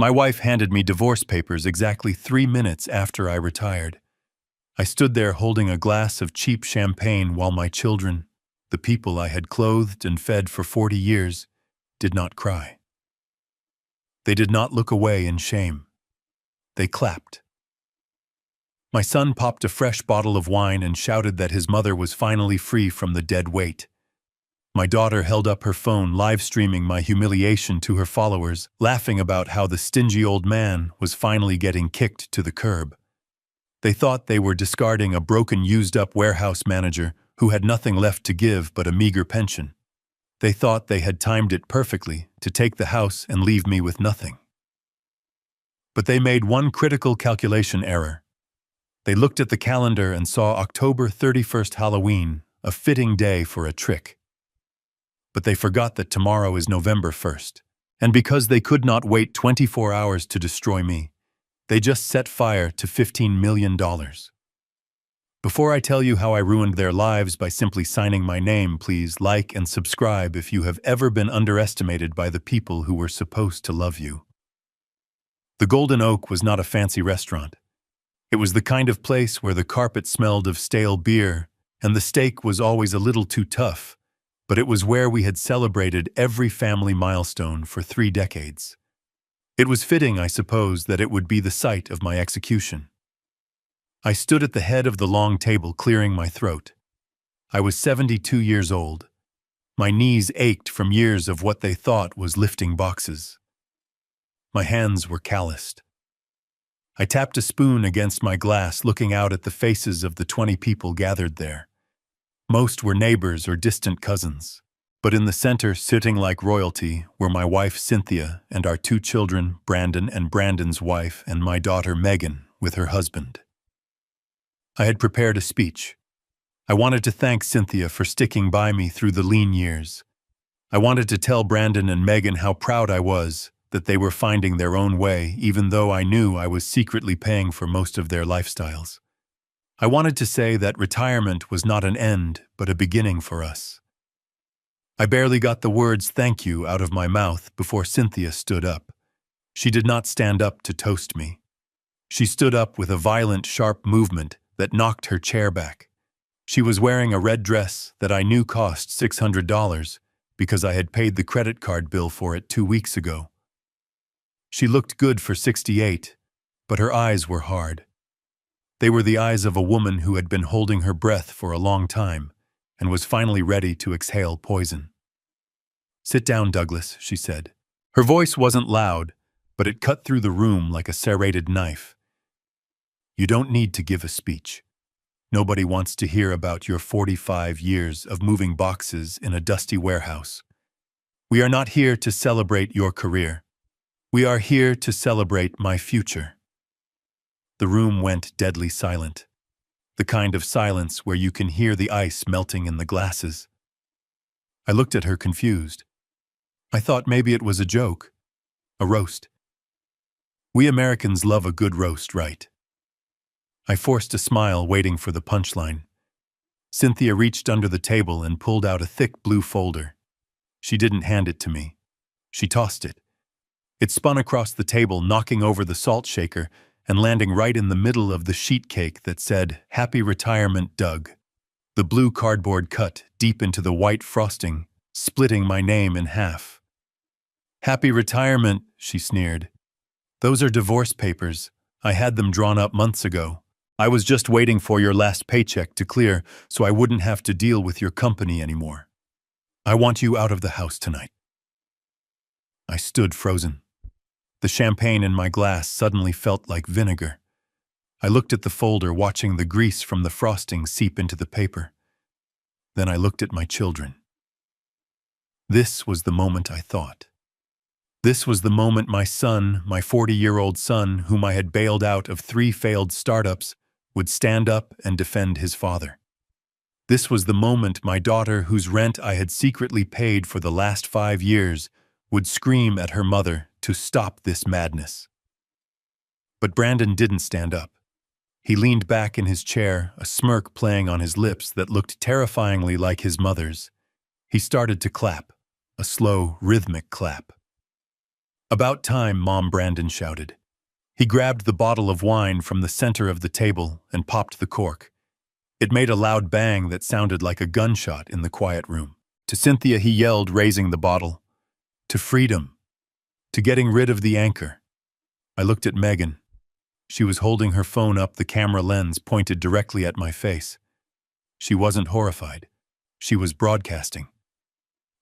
My wife handed me divorce papers exactly 3 minutes after I retired. I stood there holding a glass of cheap champagne while my children, the people I had clothed and fed for 40 years, did not cry. They did not look away in shame. They clapped. My son popped a fresh bottle of wine and shouted that his mother was finally free from the dead weight. My daughter held up her phone, live-streaming my humiliation to her followers, laughing about how the stingy old man was finally getting kicked to the curb. They thought they were discarding a broken, used-up warehouse manager who had nothing left to give but a meager pension. They thought they had timed it perfectly to take the house and leave me with nothing. But they made one critical calculation error. They looked at the calendar and saw October 31st, Halloween, a fitting day for a trick. But they forgot that tomorrow is November 1st, and because they could not wait 24 hours to destroy me, they just set fire to $15 million. Before I tell you how I ruined their lives by simply signing my name, please like and subscribe if you have ever been underestimated by the people who were supposed to love you. The Golden Oak was not a fancy restaurant. It was the kind of place where the carpet smelled of stale beer and the steak was always a little too tough, but it was where we had celebrated every family milestone for 3 decades. It was fitting, I suppose, that it would be the site of my execution. I stood at the head of the long table, clearing my throat. I was 72 years old. My knees ached from years of what they thought was lifting boxes. My hands were calloused. I tapped a spoon against my glass, looking out at the faces of the 20 people gathered there. Most were neighbors or distant cousins, but in the center, sitting like royalty, were my wife Cynthia and our 2 children, Brandon and Brandon's wife, and my daughter Megan with her husband. I had prepared a speech. I wanted to thank Cynthia for sticking by me through the lean years. I wanted to tell Brandon and Megan how proud I was that they were finding their own way, even though I knew I was secretly paying for most of their lifestyles. I wanted to say that retirement was not an end, but a beginning for us. I barely got the words "thank you" out of my mouth before Cynthia stood up. She did not stand up to toast me. She stood up with a violent, sharp movement that knocked her chair back. She was wearing a red dress that I knew cost $600 because I had paid the credit card bill for it 2 weeks ago. She looked good for 68, but her eyes were hard. They were the eyes of a woman who had been holding her breath for a long time and was finally ready to exhale poison. "Sit down, Douglas," she said. Her voice wasn't loud, but it cut through the room like a serrated knife. "You don't need to give a speech. Nobody wants to hear about your 45 years of moving boxes in a dusty warehouse. We are not here to celebrate your career. We are here to celebrate my future." The room went deadly silent, the kind of silence where you can hear the ice melting in the glasses. I looked at her confused. I thought maybe it was a joke, a roast. We Americans love a good roast, right? I forced a smile, waiting for the punchline. Cynthia reached under the table and pulled out a thick blue folder. She didn't hand it to me. She tossed it. It spun across the table, knocking over the salt shaker and landing right in the middle of the sheet cake that said, "Happy Retirement, Doug." The blue cardboard cut deep into the white frosting, splitting my name in half. "Happy retirement," she sneered. "Those are divorce papers. I had them drawn up months ago. I was just waiting for your last paycheck to clear so I wouldn't have to deal with your company anymore. I want you out of the house tonight." I stood frozen. The champagne in my glass suddenly felt like vinegar. I looked at the folder, watching the grease from the frosting seep into the paper. Then I looked at my children. This was the moment I thought. This was the moment my son, my 40-year-old son, whom I had bailed out of 3 failed startups, would stand up and defend his father. This was the moment my daughter, whose rent I had secretly paid for the last 5 years, would scream at her mother to stop this madness. But Brandon didn't stand up. He leaned back in his chair, a smirk playing on his lips that looked terrifyingly like his mother's. He started to clap, a slow, rhythmic clap. "About time," Mom Brandon shouted. He grabbed the bottle of wine from the center of the table and popped the cork. It made a loud bang that sounded like a gunshot in the quiet room. To Cynthia he yelled, raising the bottle. To freedom. To getting rid of the anchor. I looked at Megan. She was holding her phone up, the camera lens pointed directly at my face. She wasn't horrified. She was broadcasting.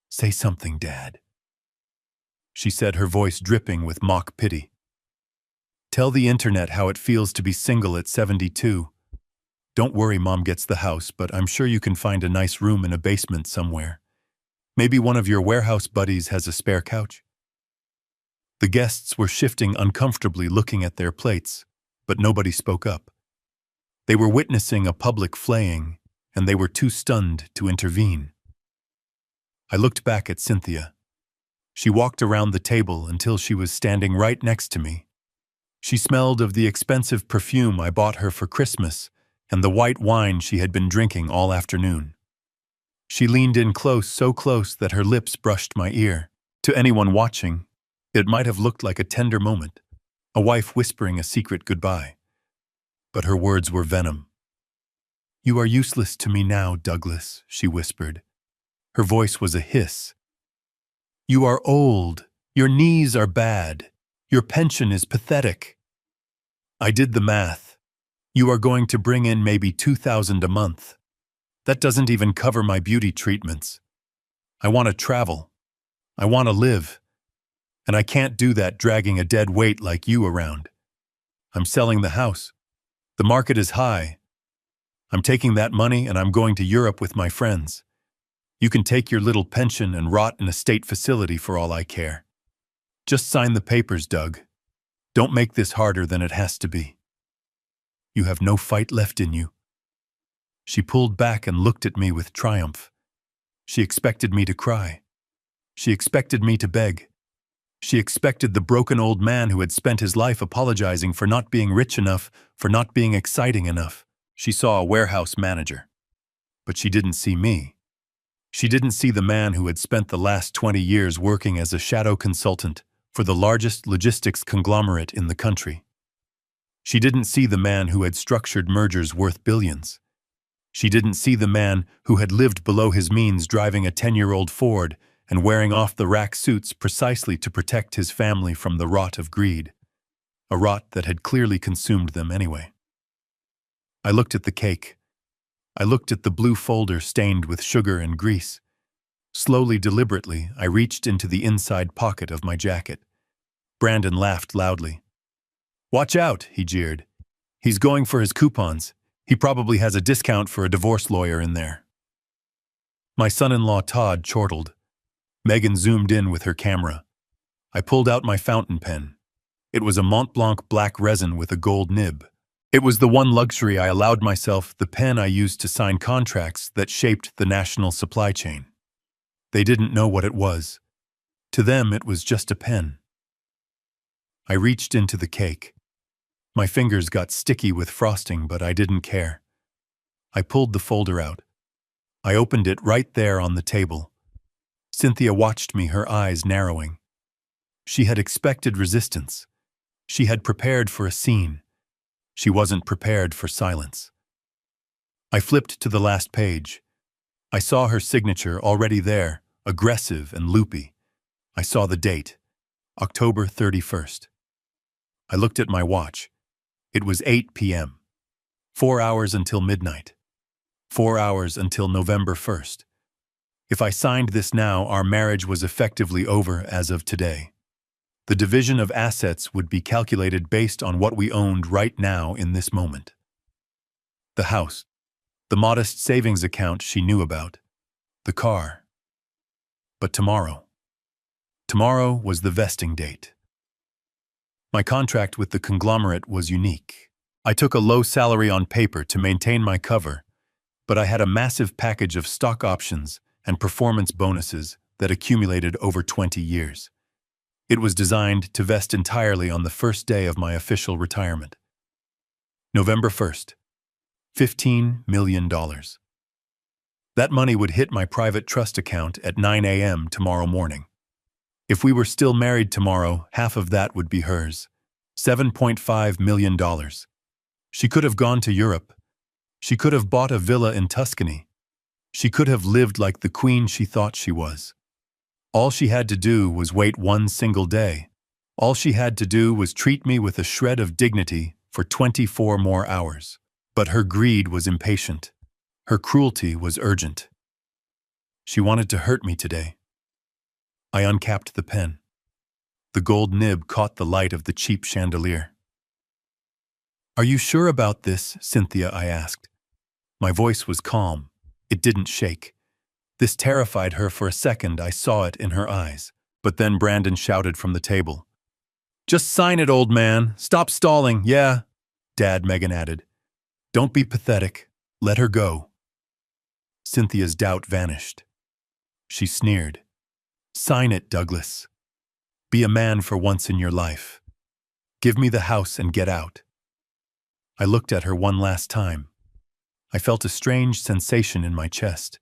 "Say something, Dad," she said, her voice dripping with mock pity. "Tell the internet how it feels to be single at 72. Don't worry, Mom gets the house, but I'm sure you can find a nice room in a basement somewhere. Maybe one of your warehouse buddies has a spare couch." The guests were shifting uncomfortably, looking at their plates, but nobody spoke up. They were witnessing a public flaying, and they were too stunned to intervene. I looked back at Cynthia. She walked around the table until she was standing right next to me. She smelled of the expensive perfume I bought her for Christmas and the white wine she had been drinking all afternoon. She leaned in close, so close that her lips brushed my ear. To anyone watching, it might have looked like a tender moment, a wife whispering a secret goodbye. But her words were venom. "You are useless to me now, Douglas," she whispered. Her voice was a hiss. "You are old. Your knees are bad. Your pension is pathetic." I did the math. You are going to bring in maybe $2,000 a month. That doesn't even cover my beauty treatments. I want to travel. I want to live. And I can't do that dragging a dead weight like you around. I'm selling the house. The market is high. I'm taking that money and I'm going to Europe with my friends. You can take your little pension and rot in a state facility for all I care. Just sign the papers, Doug. Don't make this harder than it has to be. You have no fight left in you." She pulled back and looked at me with triumph. She expected me to cry. She expected me to beg. She expected the broken old man who had spent his life apologizing for not being rich enough, for not being exciting enough. She saw a warehouse manager. But she didn't see me. She didn't see the man who had spent the last 20 years working as a shadow consultant for the largest logistics conglomerate in the country. She didn't see the man who had structured mergers worth billions. She didn't see the man who had lived below his means, driving a 10-year-old Ford and wearing off-the-rack suits precisely to protect his family from the rot of greed, a rot that had clearly consumed them anyway. I looked at the cake. I looked at the blue folder stained with sugar and grease. Slowly, deliberately, I reached into the inside pocket of my jacket. Brandon laughed loudly. "Watch out," he jeered. "He's going for his coupons. He probably has a discount for a divorce lawyer in there." My son-in-law Todd chortled. Megan zoomed in with her camera. I pulled out my fountain pen. It was a Mont Blanc black resin with a gold nib. It was the one luxury I allowed myself, the pen I used to sign contracts that shaped the national supply chain. They didn't know what it was. To them, it was just a pen. I reached into the cake. My fingers got sticky with frosting, but I didn't care. I pulled the folder out. I opened it right there on the table. Cynthia watched me, her eyes narrowing. She had expected resistance. She had prepared for a scene. She wasn't prepared for silence. I flipped to the last page. I saw her signature already there, aggressive and loopy. I saw the date, October 31st. I looked at my watch. It was 8 p.m. 4 hours until midnight. 4 hours until November 1st. If I signed this now, our marriage was effectively over as of today. The division of assets would be calculated based on what we owned right now in this moment. The house, the modest savings account she knew about, the car. But tomorrow was the vesting date. My contract with the conglomerate was unique. I took a low salary on paper to maintain my cover, but I had a massive package of stock options and performance bonuses that accumulated over 20 years. It was designed to vest entirely on the first day of my official retirement. November 1st, $15 million. That money would hit my private trust account at 9 a.m. tomorrow morning. If we were still married tomorrow, half of that would be hers. $7.5 million. She could have gone to Europe. She could have bought a villa in Tuscany. She could have lived like the queen she thought she was. All she had to do was wait one single day. All she had to do was treat me with a shred of dignity for 24 more hours. But her greed was impatient. Her cruelty was urgent. She wanted to hurt me today. I uncapped the pen. The gold nib caught the light of the cheap chandelier. "Are you sure about this, Cynthia?" I asked. My voice was calm. It didn't shake. This terrified her for a second. I saw it in her eyes. But then Brandon shouted from the table, "Just sign it, old man. Stop stalling, yeah." "Dad," Megan added. "Don't be pathetic. Let her go." Cynthia's doubt vanished. She sneered. "Sign it, Douglas. Be a man for once in your life. Give me the house and get out." I looked at her one last time. I felt a strange sensation in my chest.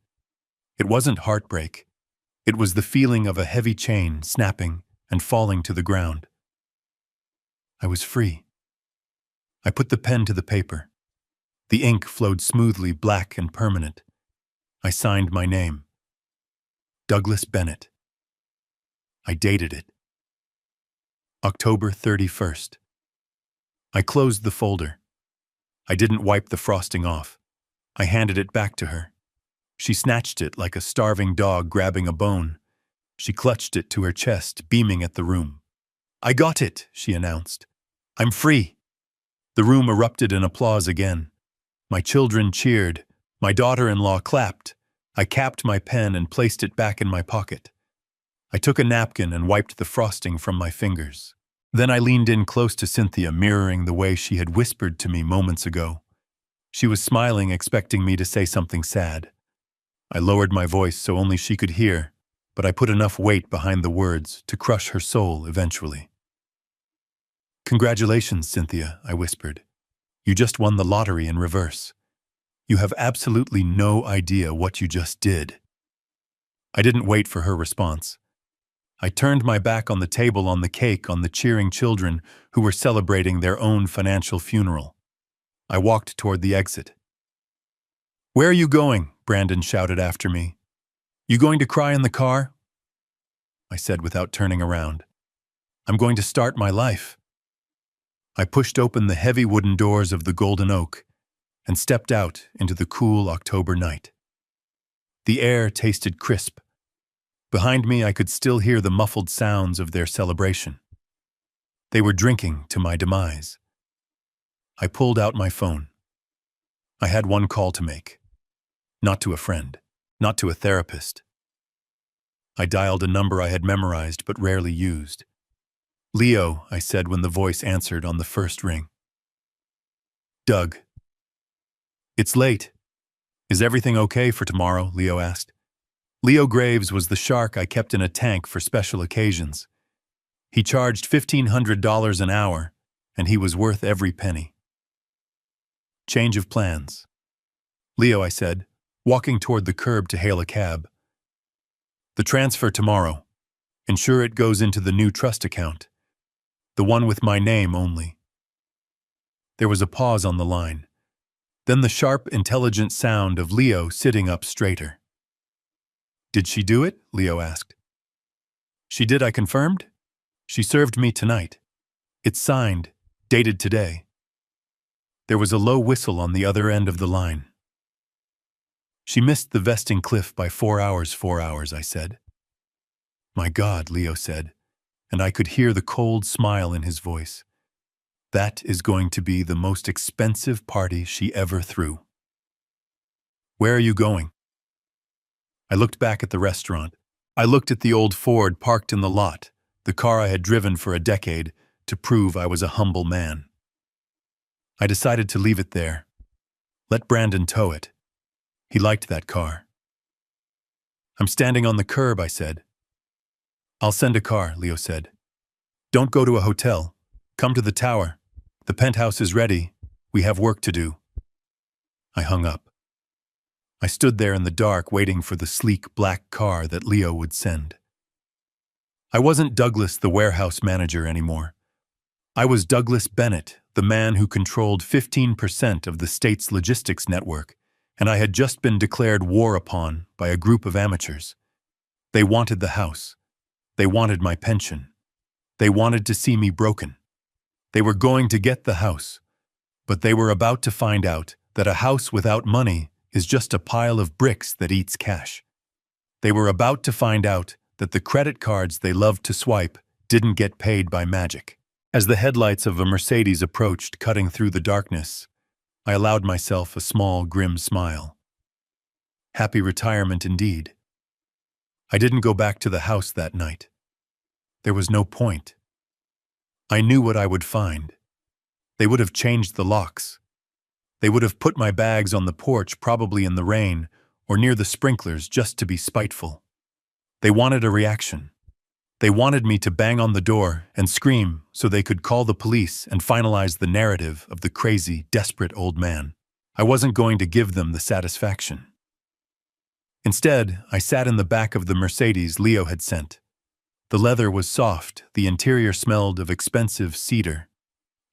It wasn't heartbreak. It was the feeling of a heavy chain snapping and falling to the ground. I was free. I put the pen to the paper. The ink flowed smoothly, black and permanent. I signed my name. Douglas Bennett. I dated it. October 31st. I closed the folder. I didn't wipe the frosting off. I handed it back to her. She snatched it like a starving dog grabbing a bone. She clutched it to her chest, beaming at the room. "I got it," she announced. "I'm free." The room erupted in applause again. My children cheered. My daughter-in-law clapped. I capped my pen and placed it back in my pocket. I took a napkin and wiped the frosting from my fingers. Then I leaned in close to Cynthia, mirroring the way she had whispered to me moments ago. She was smiling, expecting me to say something sad. I lowered my voice so only she could hear, but I put enough weight behind the words to crush her soul eventually. "Congratulations, Cynthia," I whispered. "You just won the lottery in reverse. You have absolutely no idea what you just did." I didn't wait for her response. I turned my back on the table, on the cake, on the cheering children who were celebrating their own financial funeral. I walked toward the exit. "Where are you going?" Brandon shouted after me. "You going to cry in the car?" I said without turning around. "I'm going to start my life." I pushed open the heavy wooden doors of the Golden Oak and stepped out into the cool October night. The air tasted crisp. Behind me, I could still hear the muffled sounds of their celebration. They were drinking to my demise. I pulled out my phone. I had one call to make. Not to a friend, not to a therapist. I dialed a number I had memorized but rarely used. "Leo," I said when the voice answered on the first ring. "Doug." "It's late. Is everything okay for tomorrow?" Leo asked. Leo Graves was the shark I kept in a tank for special occasions. He charged $1,500 an hour, and he was worth every penny. "Change of plans." "Leo," I said, walking toward the curb to hail a cab. "The transfer tomorrow. Ensure it goes into the new trust account. The one with my name only." There was a pause on the line. Then the sharp, intelligent sound of Leo sitting up straighter. "Did she do it?" Leo asked. "She did," I confirmed. "She served me tonight. It's signed, dated today." There was a low whistle on the other end of the line. "She missed the vesting cliff by 4 hours, I said. "My God," Leo said, and I could hear the cold smile in his voice. "That is going to be the most expensive party she ever threw." "Where are you going?" I looked back at the restaurant. I looked at the old Ford parked in the lot, the car I had driven for a decade to prove I was a humble man. I decided to leave it there. Let Brandon tow it. He liked that car. "I'm standing on the curb," I said. "I'll send a car," Leo said. "Don't go to a hotel. Come to the tower. The penthouse is ready. We have work to do." I hung up. I stood there in the dark waiting for the sleek black car that Leo would send. I wasn't Douglas the warehouse manager anymore. I was Douglas Bennett, the man who controlled 15% of the state's logistics network, and I had just been declared war upon by a group of amateurs. They wanted the house. They wanted my pension. They wanted to see me broken. They were going to get the house, but they were about to find out that a house without money is just a pile of bricks that eats cash. They were about to find out that the credit cards they loved to swipe didn't get paid by magic. As the headlights of a Mercedes approached, cutting through the darkness, I allowed myself a small, grim smile. Happy retirement indeed. I didn't go back to the house that night. There was no point. I knew what I would find. They would have changed the locks. They would have put my bags on the porch, probably in the rain, or near the sprinklers, just to be spiteful. They wanted a reaction. They wanted me to bang on the door and scream so they could call the police and finalize the narrative of the crazy, desperate old man. I wasn't going to give them the satisfaction. Instead, I sat in the back of the Mercedes Leo had sent. The leather was soft, the interior smelled of expensive cedar.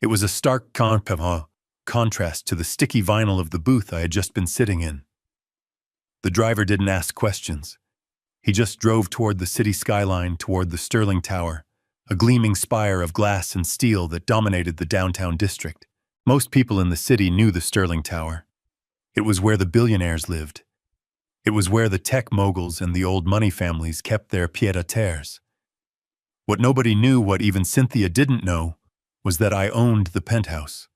It was a stark contrast to the sticky vinyl of the booth I had just been sitting in. The driver didn't ask questions. He just drove toward the city skyline, toward the Sterling Tower, a gleaming spire of glass and steel that dominated the downtown district. Most people in the city knew the Sterling Tower. It was where the billionaires lived. It was where the tech moguls and the old money families kept their pied-à-terres. What nobody knew, what even Cynthia didn't know, was that I owned the penthouse.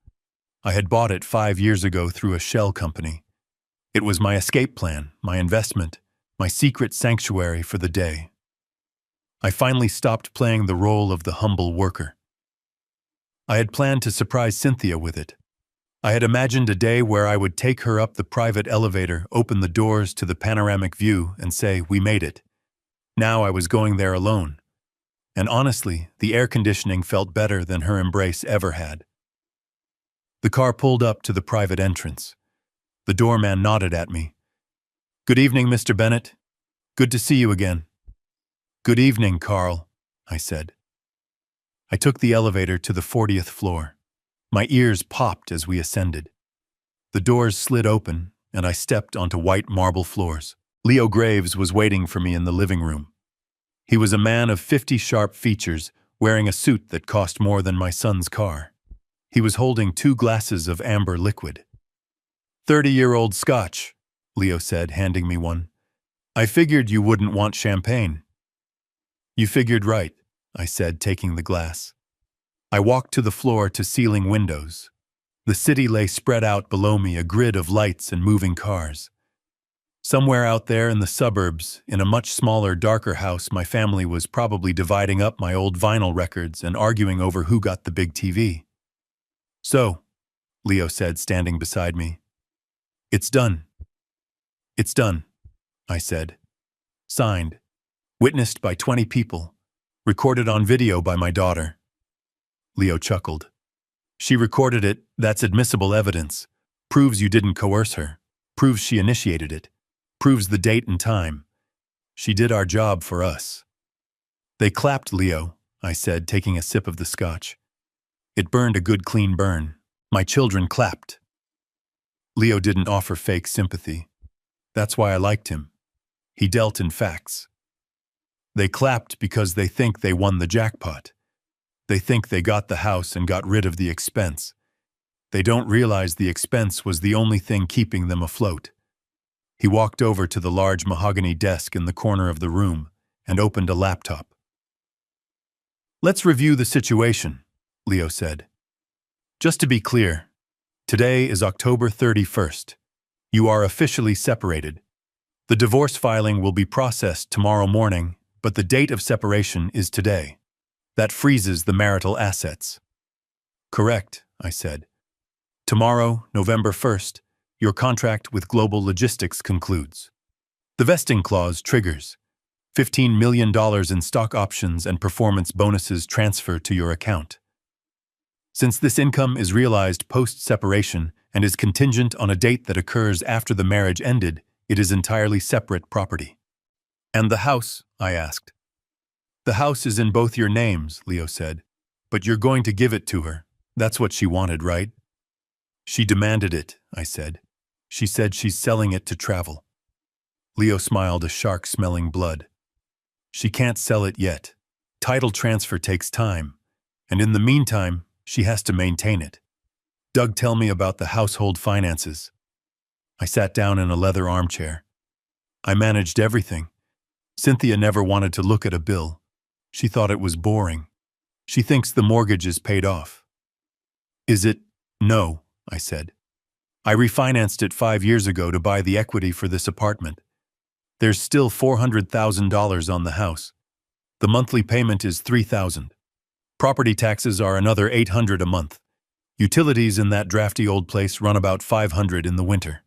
I had bought it 5 years ago through a shell company. It was my escape plan, my investment, my secret sanctuary for the day. I finally stopped playing the role of the humble worker. I had planned to surprise Cynthia with it. I had imagined a day where I would take her up the private elevator, open the doors to the panoramic view, and say, "We made it." Now I was going there alone. And honestly, the air conditioning felt better than her embrace ever had. The car pulled up to the private entrance. The doorman nodded at me. "Good evening, Mr. Bennett. Good to see you again." "Good evening, Carl," I said. I took the elevator to the 40th floor. My ears popped as we ascended. The doors slid open, and I stepped onto white marble floors. Leo Graves was waiting for me in the living room. He was a man of 50 sharp features, wearing a suit that cost more than my son's car. He was holding 2 glasses of amber liquid. 30-year-old Scotch," Leo said, handing me one. "I figured you wouldn't want champagne." "You figured right," I said, taking the glass. I walked to the floor-to-ceiling windows. The city lay spread out below me, a grid of lights and moving cars. Somewhere out there in the suburbs, in a much smaller, darker house, my family was probably dividing up my old vinyl records and arguing over who got the big TV. "So," Leo said, standing beside me. "It's done." "It's done," I said. "Signed. Witnessed by 20 people. Recorded on video by my daughter." Leo chuckled. "She recorded it. That's admissible evidence. Proves you didn't coerce her. Proves she initiated it. Proves the date and time. She did our job for us." "They clapped, Leo," I said, taking a sip of the scotch. It burned a good clean burn. "My children clapped." Leo didn't offer fake sympathy. That's why I liked him. He dealt in facts. "They clapped because they think they won the jackpot. They think they got the house and got rid of the expense. They don't realize the expense was the only thing keeping them afloat." He walked over to the large mahogany desk in the corner of the room and opened a laptop. "Let's review the situation," Leo said. "Just to be clear, today is October 31st. You are officially separated. The divorce filing will be processed tomorrow morning, but the date of separation is today. That freezes the marital assets." "Correct," I said. "Tomorrow, November 1st, your contract with Global Logistics concludes. The vesting clause triggers. $15 million in stock options and performance bonuses transfer to your account. Since this income is realized post-separation and is contingent on a date that occurs after the marriage ended, it is entirely separate property." "And the house?" I asked. The house is in both your names, Leo said. But you're going to give it to her. That's what she wanted, right? She demanded it, I said. She said she's selling it to travel. Leo smiled a shark-smelling blood. She can't sell it yet. Title transfer takes time, and in the meantime, she has to maintain it. Doug, tell me about the household finances. I sat down in a leather armchair. I managed everything. Cynthia never wanted to look at a bill. She thought it was boring. She thinks the mortgage is paid off. Is it? No, I said. I refinanced it 5 years ago to buy the equity for this apartment. There's still $400,000 on the house. The monthly payment is $3,000. Property taxes are another $800 a month. Utilities in that drafty old place run about $500 in the winter.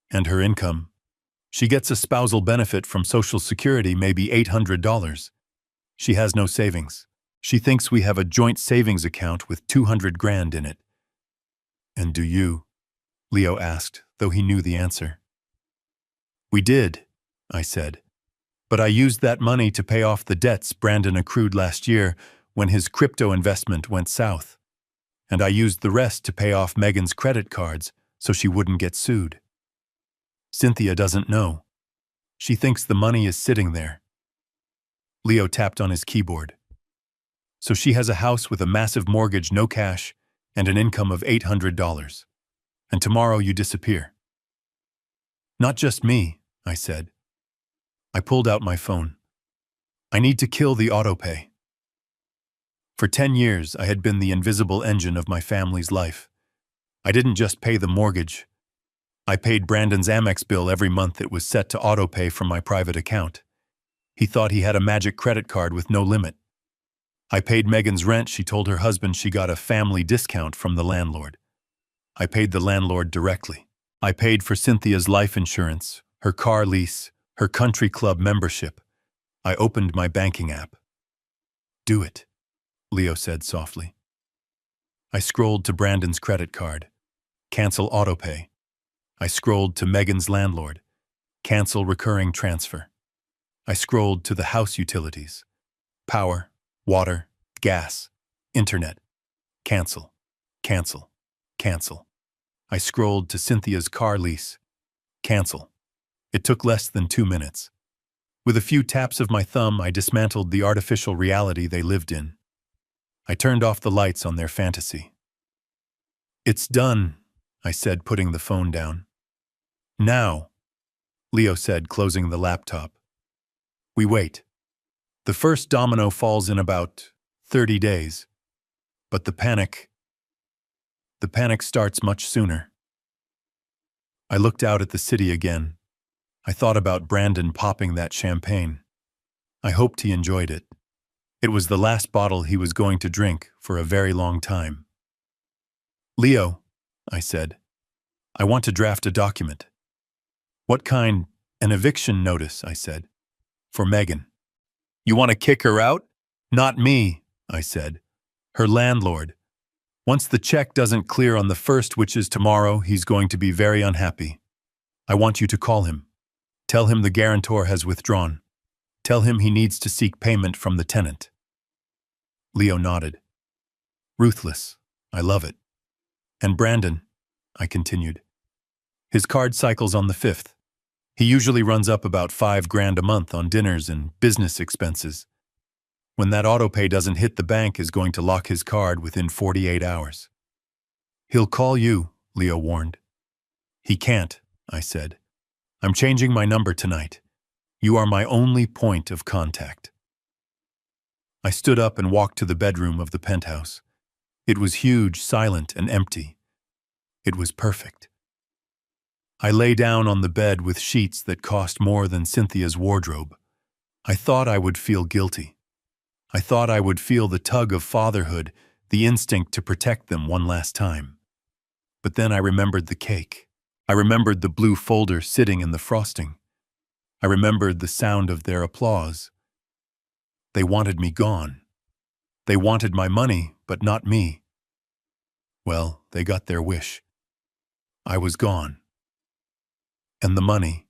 And her income? She gets a spousal benefit from Social Security, maybe $800. She has no savings. She thinks we have a joint savings account with $200,000 in it. And do you? Leo asked, though he knew the answer. We did, I said. But I used that money to pay off the debts Brandon accrued last year when his crypto investment went south. And I used the rest to pay off Megan's credit cards so she wouldn't get sued. Cynthia doesn't know. She thinks the money is sitting there. Leo tapped on his keyboard. So she has a house with a massive mortgage, no cash, and an income of $800. And tomorrow you disappear. Not just me, I said. I pulled out my phone. I need to kill the autopay. For 10 years, I had been the invisible engine of my family's life. I didn't just pay the mortgage. I paid Brandon's Amex bill every month. It was set to autopay from my private account. He thought he had a magic credit card with no limit. I paid Megan's rent. She told her husband she got a family discount from the landlord. I paid the landlord directly. I paid for Cynthia's life insurance, her car lease, her country club membership. I opened my banking app. Do it, Leo said softly. I scrolled to Brandon's credit card. Cancel autopay. I scrolled to Megan's landlord. Cancel recurring transfer. I scrolled to the house utilities. Power, water, gas, internet. Cancel, cancel, cancel. I scrolled to Cynthia's car lease. Cancel. It took less than 2 minutes. With a few taps of my thumb, I dismantled the artificial reality they lived in. I turned off the lights on their fantasy. It's done, I said, putting the phone down. Now, Leo said, closing the laptop. We wait. The first domino falls in about 30 days. But the panic starts much sooner. I looked out at the city again. I thought about Brandon popping that champagne. I hoped he enjoyed it. It was the last bottle he was going to drink for a very long time. Leo, I said, I want to draft a document. What kind? An eviction notice, I said. For Megan. You want to kick her out? Not me, I said. Her landlord. Once the check doesn't clear on the 1st, which is tomorrow, he's going to be very unhappy. I want you to call him. Tell him the guarantor has withdrawn. Tell him he needs to seek payment from the tenant. Leo nodded. Ruthless. I love it. And Brandon, I continued. His card cycles on the 5th. He usually runs up about $5,000 a month on dinners and business expenses. When that autopay doesn't hit, the bank is going to lock his card within 48 hours. He'll call you, Leo warned. He can't, I said. I'm changing my number tonight. You are my only point of contact. I stood up and walked to the bedroom of the penthouse. It was huge, silent, and empty. It was perfect. I lay down on the bed with sheets that cost more than Cynthia's wardrobe. I thought I would feel guilty. I thought I would feel the tug of fatherhood, the instinct to protect them one last time. But then I remembered the cake. I remembered the blue folder sitting in the frosting. I remembered the sound of their applause. They wanted me gone. They wanted my money, but not me. Well, they got their wish. I was gone. And the money.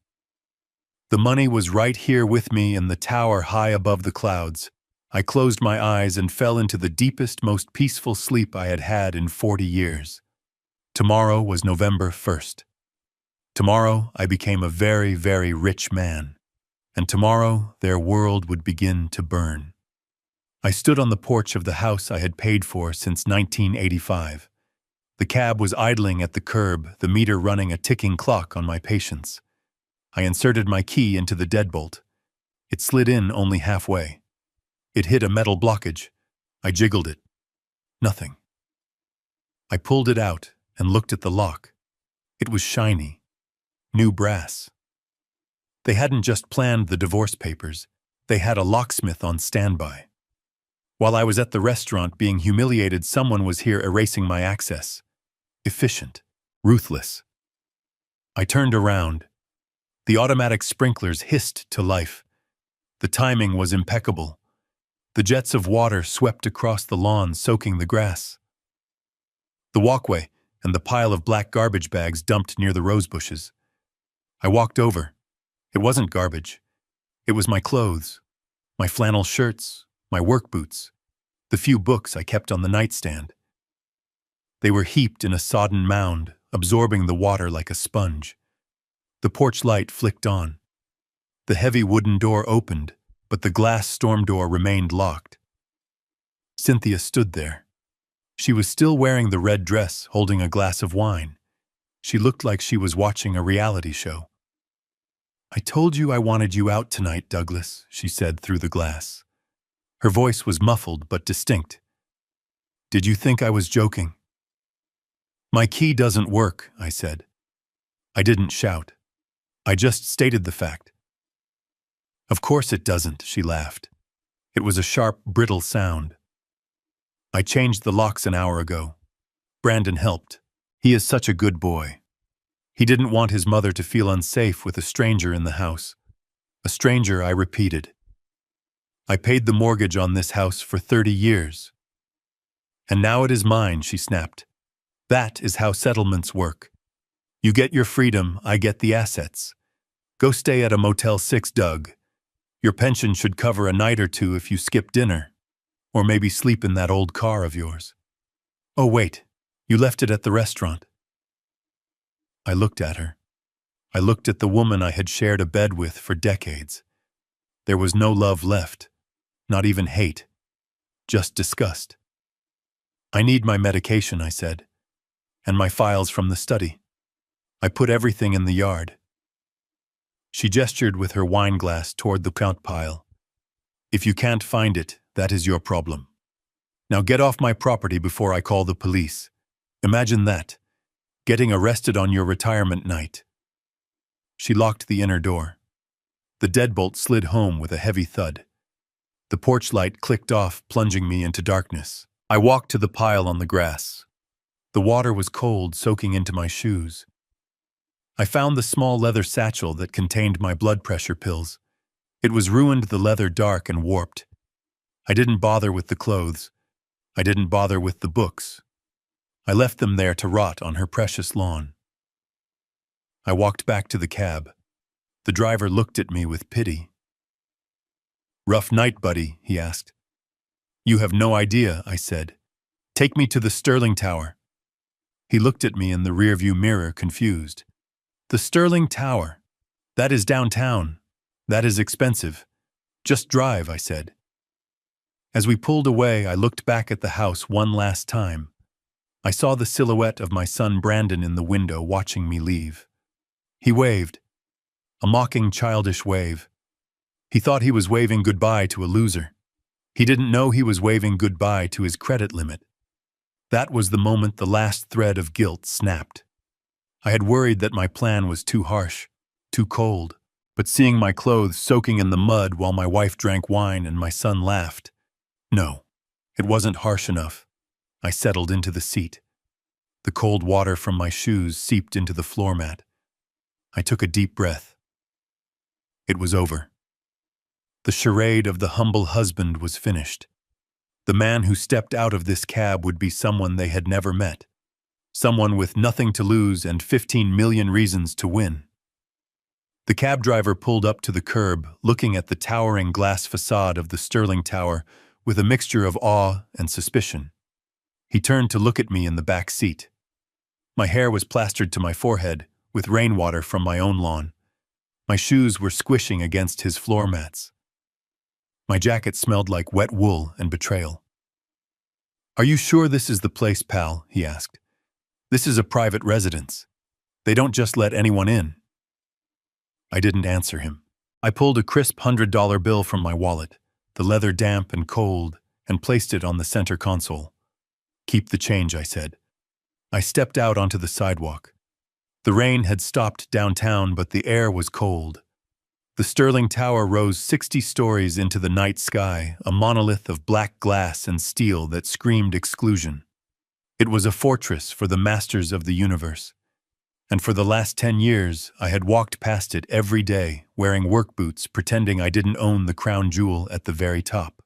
The money was right here with me in the tower high above the clouds. I closed my eyes and fell into the deepest, most peaceful sleep I had had in 40 years. Tomorrow was November 1st. Tomorrow I became a very, very rich man. And tomorrow their world would begin to burn. I stood on the porch of the house I had paid for since 1985. The cab was idling at the curb, the meter running a ticking clock on my patience. I inserted my key into the deadbolt. It slid in only halfway. It hit a metal blockage. I jiggled it. Nothing. I pulled it out and looked at the lock. It was shiny. New brass. They hadn't just planned the divorce papers. They had a locksmith on standby. While I was at the restaurant being humiliated, someone was here erasing my access. Efficient. Ruthless. I turned around. The automatic sprinklers hissed to life. The timing was impeccable. The jets of water swept across the lawn, soaking the grass. The walkway and the pile of black garbage bags dumped near the rose bushes. I walked over. It wasn't garbage. It was my clothes, my flannel shirts, my work boots, the few books I kept on the nightstand. They were heaped in a sodden mound, absorbing the water like a sponge. The porch light flicked on. The heavy wooden door opened, but the glass storm door remained locked. Cynthia stood there. She was still wearing the red dress, holding a glass of wine. She looked like she was watching a reality show. "I told you I wanted you out tonight, Douglas," she said through the glass. Her voice was muffled but distinct. "Did you think I was joking?" "My key doesn't work," I said. I didn't shout. I just stated the fact. "Of course it doesn't," she laughed. It was a sharp, brittle sound. "I changed the locks an hour ago. Brandon helped. He is such a good boy. He didn't want his mother to feel unsafe with a stranger in the house. A stranger," I repeated. "I paid the mortgage on this house for 30 years. And now it is mine," she snapped. "That is how settlements work. You get your freedom, I get the assets. Go stay at a Motel 6, Doug. Your pension should cover a night or two if you skip dinner. Or maybe sleep in that old car of yours. Oh wait, you left it at the restaurant." I looked at her. I looked at the woman I had shared a bed with for decades. There was no love left, not even hate, just disgust. "I need my medication," I said, "and my files from the study. I put everything in the yard." She gestured with her wine glass toward the count pile. "If you can't find it, that is your problem. Now get off my property before I call the police. Imagine that. Getting arrested on your retirement night." She locked the inner door. The deadbolt slid home with a heavy thud. The porch light clicked off, plunging me into darkness. I walked to the pile on the grass. The water was cold, soaking into my shoes. I found the small leather satchel that contained my blood pressure pills. It was ruined, the leather dark and warped. I didn't bother with the clothes. I didn't bother with the books. I left them there to rot on her precious lawn. I walked back to the cab. The driver looked at me with pity. "Rough night, buddy?" he asked. "You have no idea," I said. "Take me to the Sterling Tower." He looked at me in the rearview mirror, confused. "The Sterling Tower. That is downtown. That is expensive. Just drive," I said. As we pulled away, I looked back at the house one last time. I saw the silhouette of my son Brandon in the window watching me leave. He waved. A mocking, childish wave. He thought he was waving goodbye to a loser. He didn't know he was waving goodbye to his credit limit. That was the moment the last thread of guilt snapped. I had worried that my plan was too harsh, too cold, but seeing my clothes soaking in the mud while my wife drank wine and my son laughed. No, it wasn't harsh enough. I settled into the seat. The cold water from my shoes seeped into the floor mat. I took a deep breath. It was over. The charade of the humble husband was finished. The man who stepped out of this cab would be someone they had never met. Someone with nothing to lose and 15 million reasons to win. The cab driver pulled up to the curb, looking at the towering glass facade of the Sterling Tower with a mixture of awe and suspicion. He turned to look at me in the back seat. My hair was plastered to my forehead, with rainwater from my own lawn. My shoes were squishing against his floor mats. My jacket smelled like wet wool and betrayal. "Are you sure this is the place, pal?" he asked. "This is a private residence. They don't just let anyone in." I didn't answer him. I pulled a crisp $100 bill from my wallet, the leather damp and cold, and placed it on the center console. "Keep the change," I said. I stepped out onto the sidewalk. The rain had stopped downtown, but the air was cold. The Sterling Tower rose 60 stories into the night sky, a monolith of black glass and steel that screamed exclusion. It was a fortress for the masters of the universe. And for the last 10 years, I had walked past it every day, wearing work boots, pretending I didn't own the crown jewel at the very top.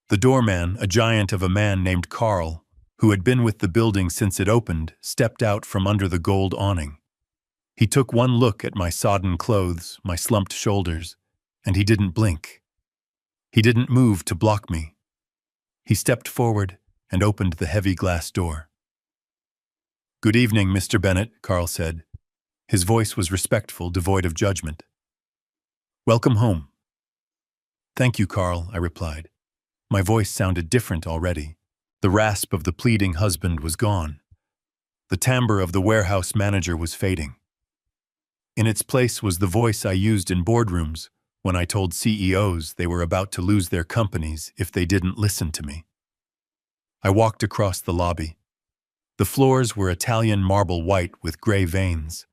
The doorman, a giant of a man named Carl, who had been with the building since it opened, stepped out from under the gold awning. He took one look at my sodden clothes, my slumped shoulders, and he didn't blink. He didn't move to block me. He stepped forward and opened the heavy glass door. "Good evening, Mr. Bennett," Carl said. His voice was respectful, devoid of judgment. "Welcome home." "Thank you, Carl," I replied. My voice sounded different already. The rasp of the pleading husband was gone. The timbre of the warehouse manager was fading. In its place was the voice I used in boardrooms when I told CEOs they were about to lose their companies if they didn't listen to me. I walked across the lobby. The floors were Italian marble white with gray veins.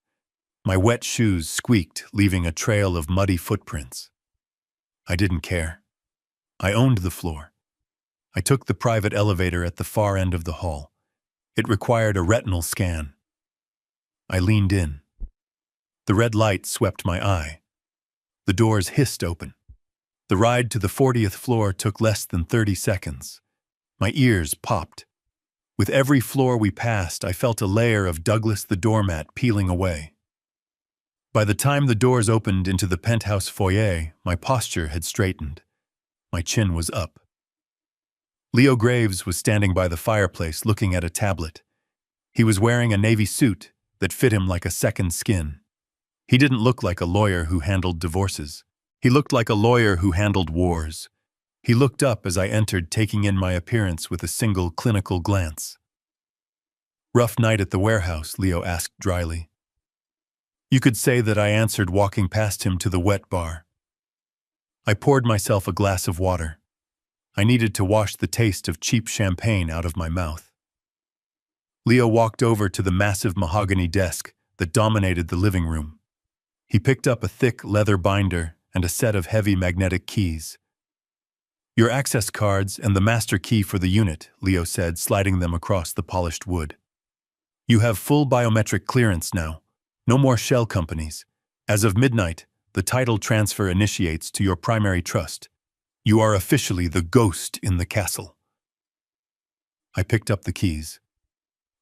My wet shoes squeaked, leaving a trail of muddy footprints. I didn't care. I owned the floor. I took the private elevator at the far end of the hall. It required a retinal scan. I leaned in. The red light swept my eye. The doors hissed open. The ride to the 40th floor took less than 30 seconds. My ears popped. With every floor we passed, I felt a layer of Douglas the doormat peeling away. By the time the doors opened into the penthouse foyer, my posture had straightened. My chin was up. Leo Graves was standing by the fireplace looking at a tablet. He was wearing a navy suit that fit him like a second skin. He didn't look like a lawyer who handled divorces. He looked like a lawyer who handled wars. He looked up as I entered, taking in my appearance with a single clinical glance. "Rough night at the warehouse?" Leo asked dryly. You could say that I answered, walking past him to the wet bar. I poured myself a glass of water. I needed to wash the taste of cheap champagne out of my mouth. Leo walked over to the massive mahogany desk that dominated the living room. He picked up a thick leather binder and a set of heavy magnetic keys. "Your access cards and the master key for the unit," Leo said, sliding them across the polished wood. "You have full biometric clearance now. No more shell companies. As of midnight, the title transfer initiates to your primary trust. You are officially the ghost in the castle." I picked up the keys.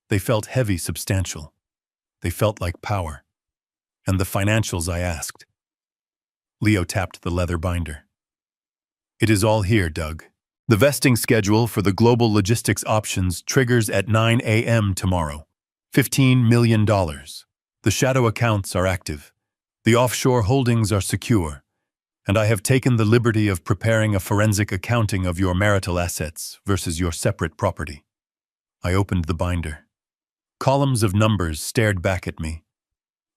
They felt heavy, substantial. They felt like power. "And the financials?" I asked. Leo tapped the leather binder. "It is all here, Doug. The vesting schedule for the global logistics options triggers at 9 a.m. tomorrow. $15 million. The shadow accounts are active. The offshore holdings are secure. And I have taken the liberty of preparing a forensic accounting of your marital assets versus your separate property." I opened the binder. Columns of numbers stared back at me.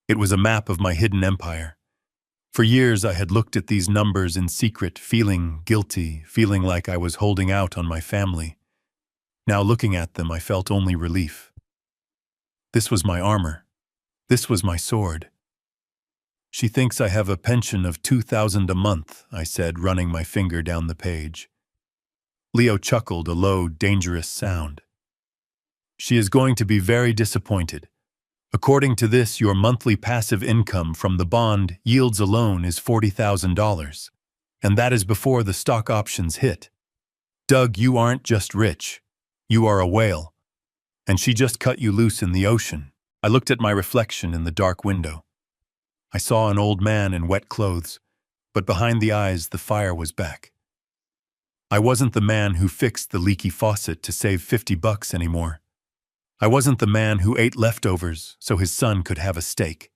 It was a map of my hidden empire. For years I had looked at these numbers in secret, feeling guilty, feeling like I was holding out on my family. Now looking at them, I felt only relief. This was my armor. This was my sword. "She thinks I have a pension of $2,000 a month," I said, running my finger down the page. Leo chuckled, a low, dangerous sound. "She is going to be very disappointed. According to this, your monthly passive income from the bond yields alone is $40,000, and that is before the stock options hit. Doug, you aren't just rich. You are a whale. And she just cut you loose in the ocean." I looked at my reflection in the dark window. I saw an old man in wet clothes, but behind the eyes the fire was back. I wasn't the man who fixed the leaky faucet to save $50 anymore. I wasn't the man who ate leftovers so his son could have a steak.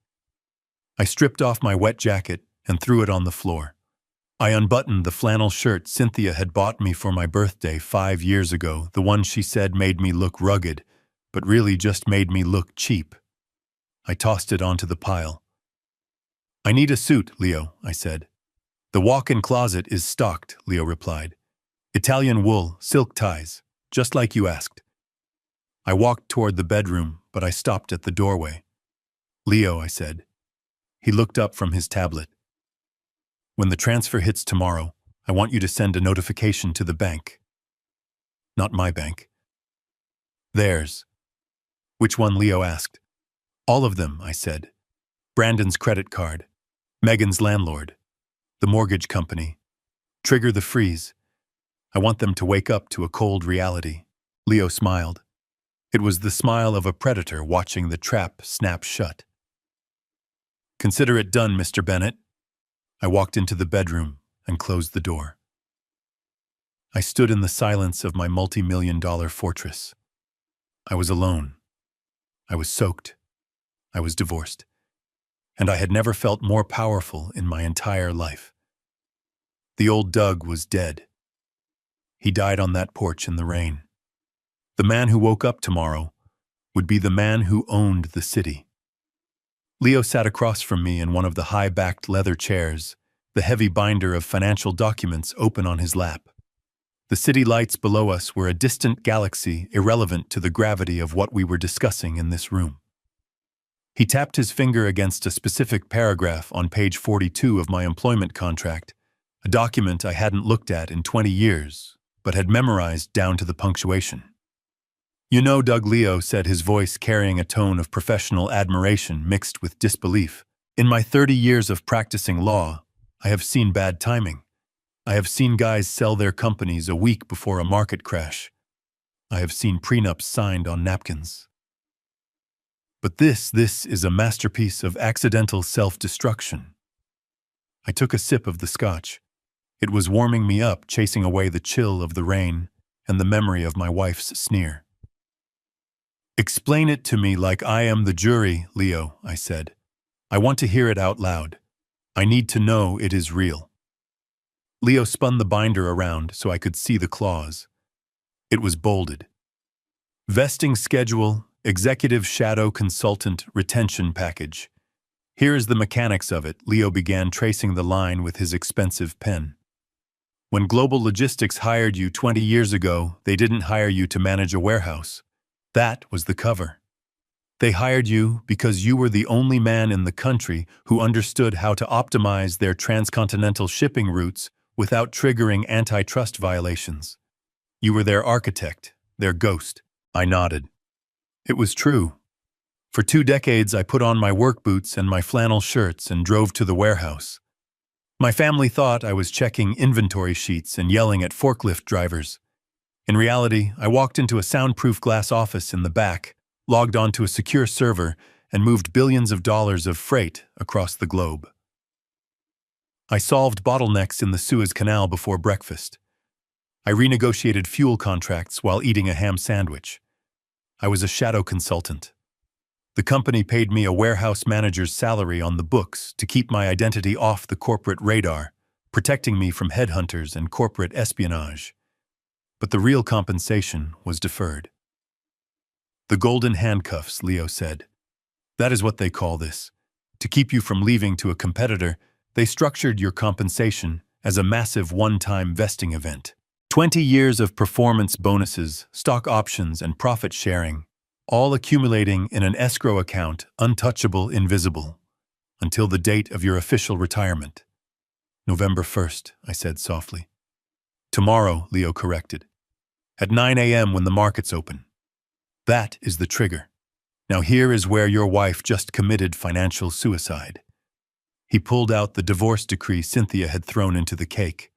I stripped off my wet jacket and threw it on the floor. I unbuttoned the flannel shirt Cynthia had bought me for my birthday 5 years ago, the one she said made me look rugged, but really just made me look cheap. I tossed it onto the pile. "I need a suit, Leo," I said. "The walk-in closet is stocked," Leo replied. "Italian wool, silk ties, just like you asked." I walked toward the bedroom, but I stopped at the doorway. "Leo," I said. He looked up from his tablet. "When the transfer hits tomorrow, I want you to send a notification to the bank." "Not my bank." "Theirs." "Which one?" Leo asked. "All of them," I said. "Brandon's credit card, Megan's landlord, the mortgage company. Trigger the freeze. I want them to wake up to a cold reality." Leo smiled. It was the smile of a predator watching the trap snap shut. "Consider it done, Mr. Bennett." I walked into the bedroom and closed the door. I stood in the silence of my multi-million-dollar fortress. I was alone. I was soaked. I was divorced. And I had never felt more powerful in my entire life. The old Doug was dead. He died on that porch in the rain. The man who woke up tomorrow would be the man who owned the city. Leo sat across from me in one of the high-backed leather chairs, the heavy binder of financial documents open on his lap. The city lights below us were a distant galaxy irrelevant to the gravity of what we were discussing in this room. He tapped his finger against a specific paragraph on page 42 of my employment contract, a document I hadn't looked at in 20 years, but had memorized down to the punctuation. "You know, Doug," Leo said, his voice carrying a tone of professional admiration mixed with disbelief. "In my 30 years of practicing law, I have seen bad timing. I have seen guys sell their companies a week before a market crash. I have seen prenups signed on napkins. But this is a masterpiece of accidental self-destruction." I took a sip of the scotch. It was warming me up, chasing away the chill of the rain and the memory of my wife's sneer. "Explain it to me like I am the jury, Leo," I said. "I want to hear it out loud. I need to know it is real." Leo spun the binder around so I could see the clause. It was bolded. "Vesting schedule, executive shadow consultant retention package. Here is the mechanics of it." Leo began tracing the line with his expensive pen. "When Global Logistics hired you 20 years ago, they didn't hire you to manage a warehouse. That was the cover. They hired you because you were the only man in the country who understood how to optimize their transcontinental shipping routes without triggering antitrust violations. You were their architect, their ghost." I nodded. It was true. For 2 decades, I put on my work boots and my flannel shirts and drove to the warehouse. My family thought I was checking inventory sheets and yelling at forklift drivers. In reality, I walked into a soundproof glass office in the back, logged onto a secure server, and moved billions of dollars of freight across the globe. I solved bottlenecks in the Suez Canal before breakfast. I renegotiated fuel contracts while eating a ham sandwich. I was a shadow consultant. The company paid me a warehouse manager's salary on the books to keep my identity off the corporate radar, protecting me from headhunters and corporate espionage. But the real compensation was deferred. "The golden handcuffs," Leo said. "That is what they call this. To keep you from leaving to a competitor, they structured your compensation as a massive one-time vesting event. 20 years of performance bonuses, stock options, and profit sharing, all accumulating in an escrow account, untouchable, invisible, until the date of your official retirement." "November 1st, I said softly. "Tomorrow," Leo corrected. "At 9 a.m. when the markets open. That is the trigger. Now here is where your wife just committed financial suicide." He pulled out the divorce decree Cynthia had thrown into the cake.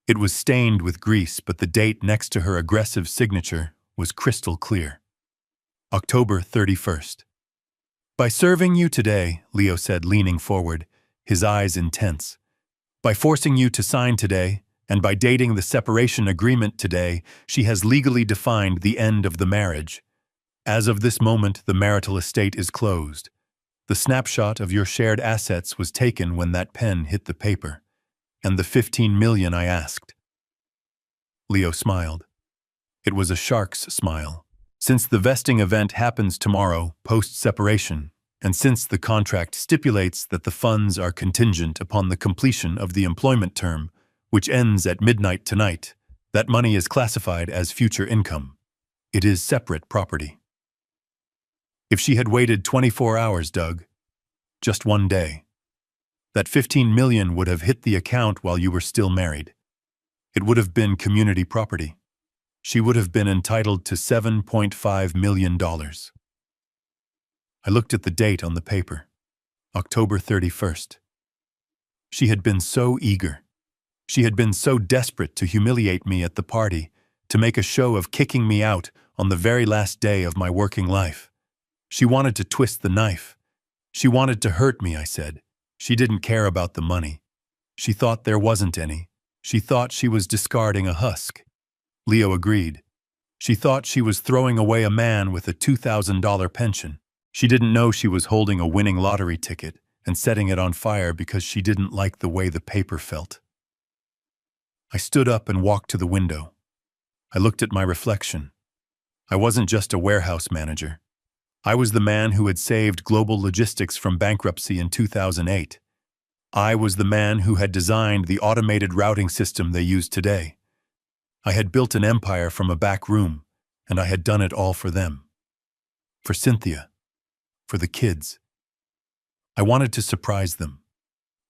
It was stained with grease, but the date next to her aggressive signature was crystal clear. October 31st. By serving you today, Leo said, leaning forward, his eyes intense. By forcing you to sign today, and by dating the separation agreement today, she has legally defined the end of the marriage. As of this moment, the marital estate is closed. The snapshot of your shared assets was taken when that pen hit the paper. And the 15 million I asked. Leo smiled. It was a shark's smile. Since the vesting event happens tomorrow, post-separation, and since the contract stipulates that the funds are contingent upon the completion of the employment term, which ends at midnight tonight, that money is classified as future income. It is separate property. If she had waited 24 hours, Doug, just one day, that 15 million would have hit the account while you were still married. It would have been community property. She would have been entitled to $7.5 million. I looked at the date on the paper, October 31st. She had been so eager. She had been so desperate to humiliate me at the party, to make a show of kicking me out on the very last day of my working life. She wanted to twist the knife. She wanted to hurt me, I said. She didn't care about the money. She thought there wasn't any. She thought she was discarding a husk. Leo agreed. She thought she was throwing away a man with a $2,000 pension. She didn't know she was holding a winning lottery ticket and setting it on fire because she didn't like the way the paper felt. I stood up and walked to the window. I looked at my reflection. I wasn't just a warehouse manager. I was the man who had saved global logistics from bankruptcy in 2008. I was the man who had designed the automated routing system they use today. I had built an empire from a back room, and I had done it all for them. For Cynthia. For the kids. I wanted to surprise them.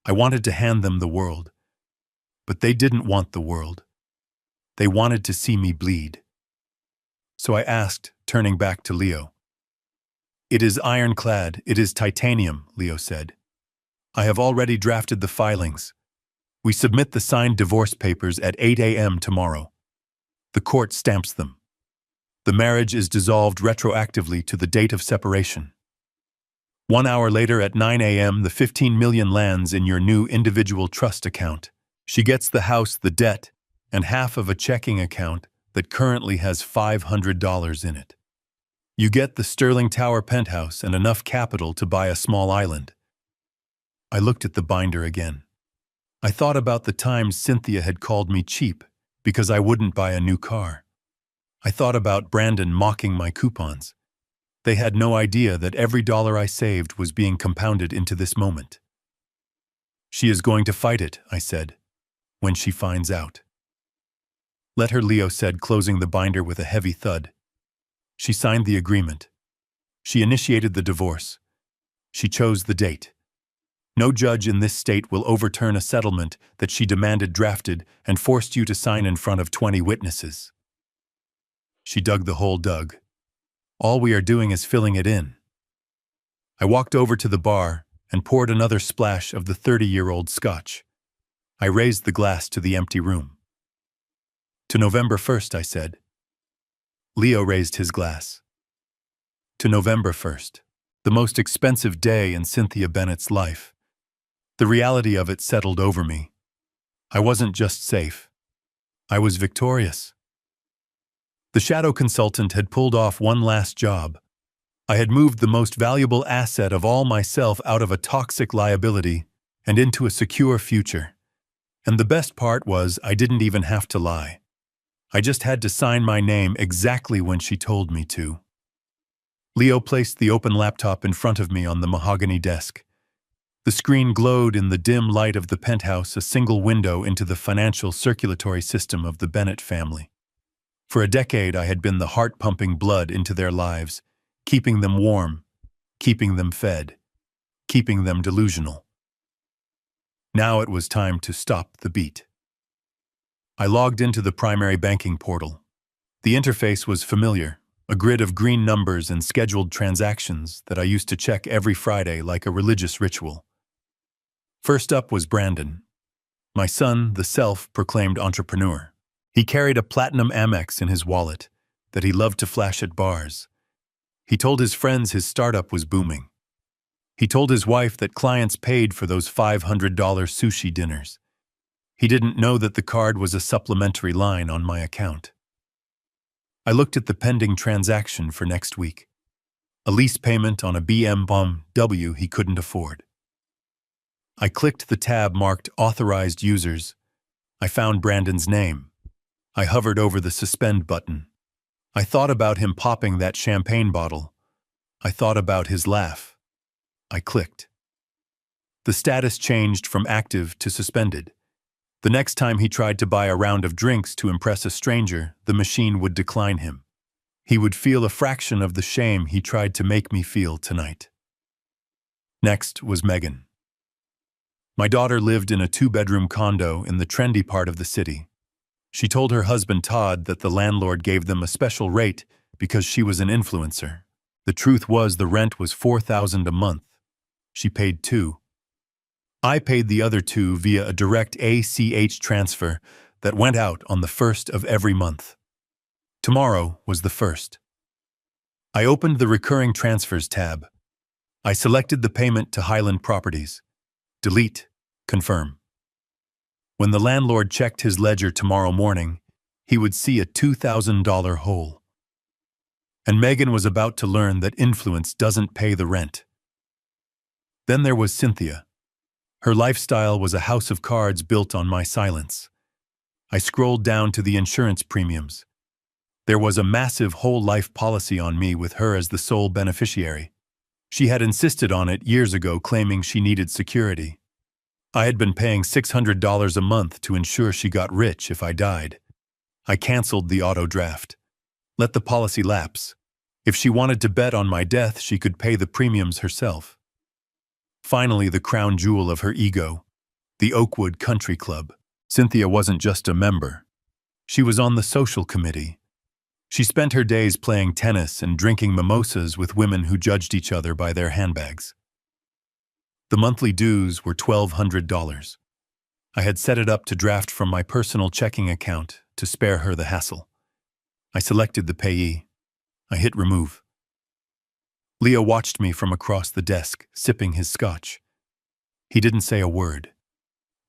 I wanted to hand them the world. But they didn't want the world. They wanted to see me bleed. So I asked, turning back to Leo. It is ironclad, it is titanium, Leo said. I have already drafted the filings. We submit the signed divorce papers at 8 a.m. tomorrow. The court stamps them. The marriage is dissolved retroactively to the date of separation. 1 hour later at 9 a.m., the 15 million lands in your new individual trust account. She gets the house, the debt, and half of a checking account that currently has $500 in it. You get the Sterling Tower penthouse and enough capital to buy a small island. I looked at the binder again. I thought about the times Cynthia had called me cheap because I wouldn't buy a new car. I thought about Brandon mocking my coupons. They had no idea that every dollar I saved was being compounded into this moment. She is going to fight it, I said, when she finds out. Let her, Leo said, closing the binder with a heavy thud. She signed the agreement. She initiated the divorce. She chose the date. No judge in this state will overturn a settlement that she demanded drafted and forced you to sign in front of 20 witnesses. She dug the hole, Doug. All we are doing is filling it in. I walked over to the bar and poured another splash of the 30-year-old scotch. I raised the glass to the empty room. To November 1st, I said. Leo raised his glass. To November 1st, the most expensive day in Cynthia Bennett's life. The reality of it settled over me. I wasn't just safe. I was victorious. The shadow consultant had pulled off one last job. I had moved the most valuable asset of all myself out of a toxic liability and into a secure future. And the best part was I didn't even have to lie. I just had to sign my name exactly when she told me to. Leo placed the open laptop in front of me on the mahogany desk. The screen glowed in the dim light of the penthouse, a single window into the financial circulatory system of the Bennett family. For a decade, I had been the heart-pumping blood into their lives, keeping them warm, keeping them fed, keeping them delusional. Now it was time to stop the beat. I logged into the primary banking portal. The interface was familiar, a grid of green numbers and scheduled transactions that I used to check every Friday like a religious ritual. First up was Brandon, my son, the self-proclaimed entrepreneur. He carried a platinum Amex in his wallet that he loved to flash at bars. He told his friends his startup was booming. He told his wife that clients paid for those $500 sushi dinners. He didn't know that the card was a supplementary line on my account. I looked at the pending transaction for next week. A lease payment on a BMW he couldn't afford. I clicked the tab marked Authorized Users. I found Brandon's name. I hovered over the suspend button. I thought about him popping that champagne bottle. I thought about his laugh. I clicked. The status changed from active to suspended. The next time he tried to buy a round of drinks to impress a stranger, the machine would decline him. He would feel a fraction of the shame he tried to make me feel tonight. Next was Megan. My daughter lived in a 2-bedroom condo in the trendy part of the city. She told her husband Todd that the landlord gave them a special rate because she was an influencer. The truth was the rent was $4,000 a month. She paid $2,000. I paid the other $2,000 via a direct ACH transfer that went out on the 1st of every month. Tomorrow was the 1st. I opened the Recurring Transfers tab. I selected the payment to Highland Properties. Delete, confirm. When the landlord checked his ledger tomorrow morning, he would see a $2,000 hole. And Megan was about to learn that influence doesn't pay the rent. Then there was Cynthia. Her lifestyle was a house of cards built on my silence. I scrolled down to the insurance premiums. There was a massive whole life policy on me with her as the sole beneficiary. She had insisted on it years ago, claiming she needed security. I had been paying $600 a month to ensure she got rich if I died. I canceled the auto draft. Let the policy lapse. If she wanted to bet on my death, she could pay the premiums herself. Finally, the crown jewel of her ego, the Oakwood Country Club. Cynthia wasn't just a member. She was on the social committee. She spent her days playing tennis and drinking mimosas with women who judged each other by their handbags. The monthly dues were $1,200. I had set it up to draft from my personal checking account to spare her the hassle. I selected the payee. I hit remove. Leo watched me from across the desk, sipping his scotch. He didn't say a word.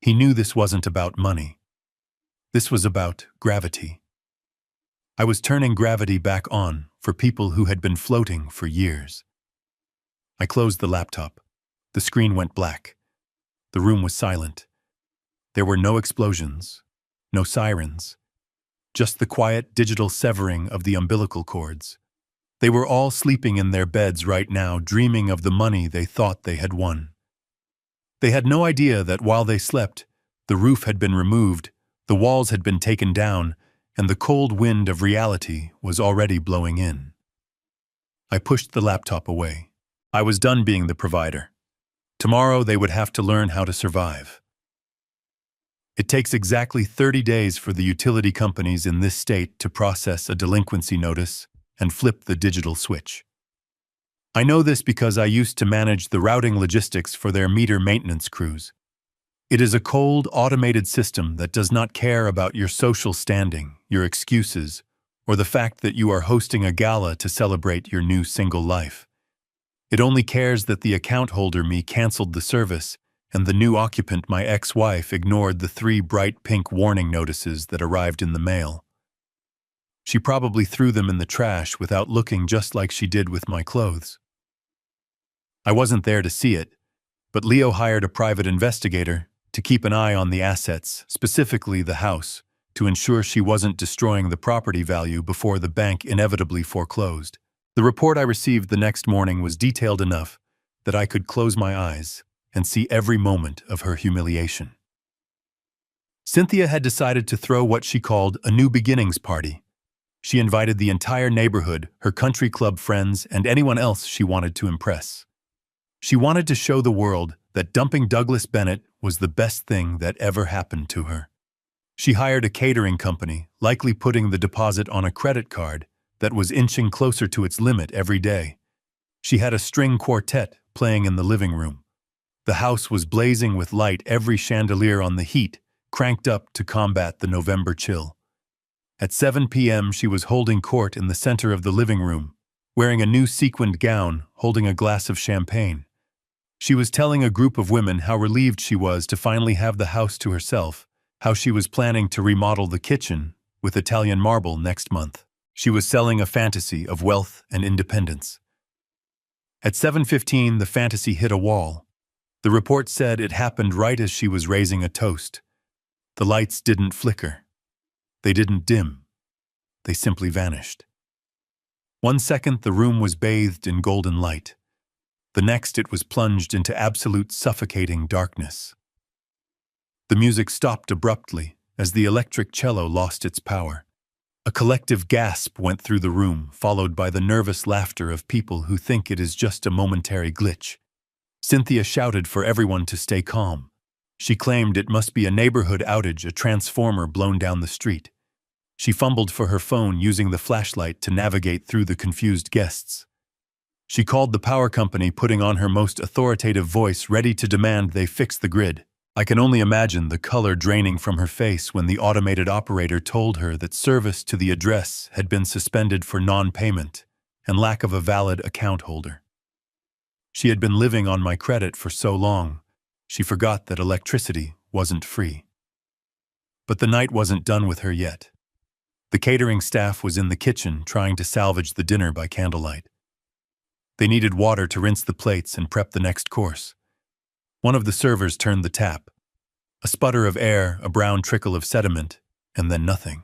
He knew this wasn't about money. This was about gravity. I was turning gravity back on for people who had been floating for years. I closed the laptop. The screen went black. The room was silent. There were no explosions, no sirens, just the quiet digital severing of the umbilical cords. They were all sleeping in their beds right now, dreaming of the money they thought they had won. They had no idea that while they slept, the roof had been removed, the walls had been taken down, and the cold wind of reality was already blowing in. I pushed the laptop away. I was done being the provider. Tomorrow they would have to learn how to survive. It takes exactly 30 days for the utility companies in this state to process a delinquency notice and flip the digital switch. I know this because I used to manage the routing logistics for their meter maintenance crews. It is a cold, automated system that does not care about your social standing, your excuses, or the fact that you are hosting a gala to celebrate your new single life. It only cares that the account holder me canceled the service, and the new occupant, my ex-wife, ignored the 3 bright pink warning notices that arrived in the mail. She probably threw them in the trash without looking, just like she did with my clothes. I wasn't there to see it, but Leo hired a private investigator to keep an eye on the assets, specifically the house, to ensure she wasn't destroying the property value before the bank inevitably foreclosed. The report I received the next morning was detailed enough that I could close my eyes and see every moment of her humiliation. Cynthia had decided to throw what she called a new beginnings party. She invited the entire neighborhood, her country club friends, and anyone else she wanted to impress. She wanted to show the world that dumping Douglas Bennett was the best thing that ever happened to her. She hired a catering company, likely putting the deposit on a credit card that was inching closer to its limit every day. She had a string quartet playing in the living room. The house was blazing with light, every chandelier on the heat cranked up to combat the November chill. At 7 p.m., she was holding court in the center of the living room, wearing a new sequined gown, holding a glass of champagne. She was telling a group of women how relieved she was to finally have the house to herself, how she was planning to remodel the kitchen with Italian marble next month. She was selling a fantasy of wealth and independence. At 7:15, the fantasy hit a wall. The report said it happened right as she was raising a toast. The lights didn't flicker. They didn't dim. They simply vanished. 1 second, the room was bathed in golden light. The next, it was plunged into absolute suffocating darkness. The music stopped abruptly as the electric cello lost its power. A collective gasp went through the room, followed by the nervous laughter of people who think it is just a momentary glitch. Cynthia shouted for everyone to stay calm. She claimed it must be a neighborhood outage, a transformer blown down the street. She fumbled for her phone, using the flashlight to navigate through the confused guests. She called the power company, putting on her most authoritative voice, ready to demand they fix the grid. I can only imagine the color draining from her face when the automated operator told her that service to the address had been suspended for non-payment and lack of a valid account holder. She had been living on my credit for so long, she forgot that electricity wasn't free. But the night wasn't done with her yet. The catering staff was in the kitchen trying to salvage the dinner by candlelight. They needed water to rinse the plates and prep the next course. One of the servers turned the tap. A sputter of air, a brown trickle of sediment, and then nothing.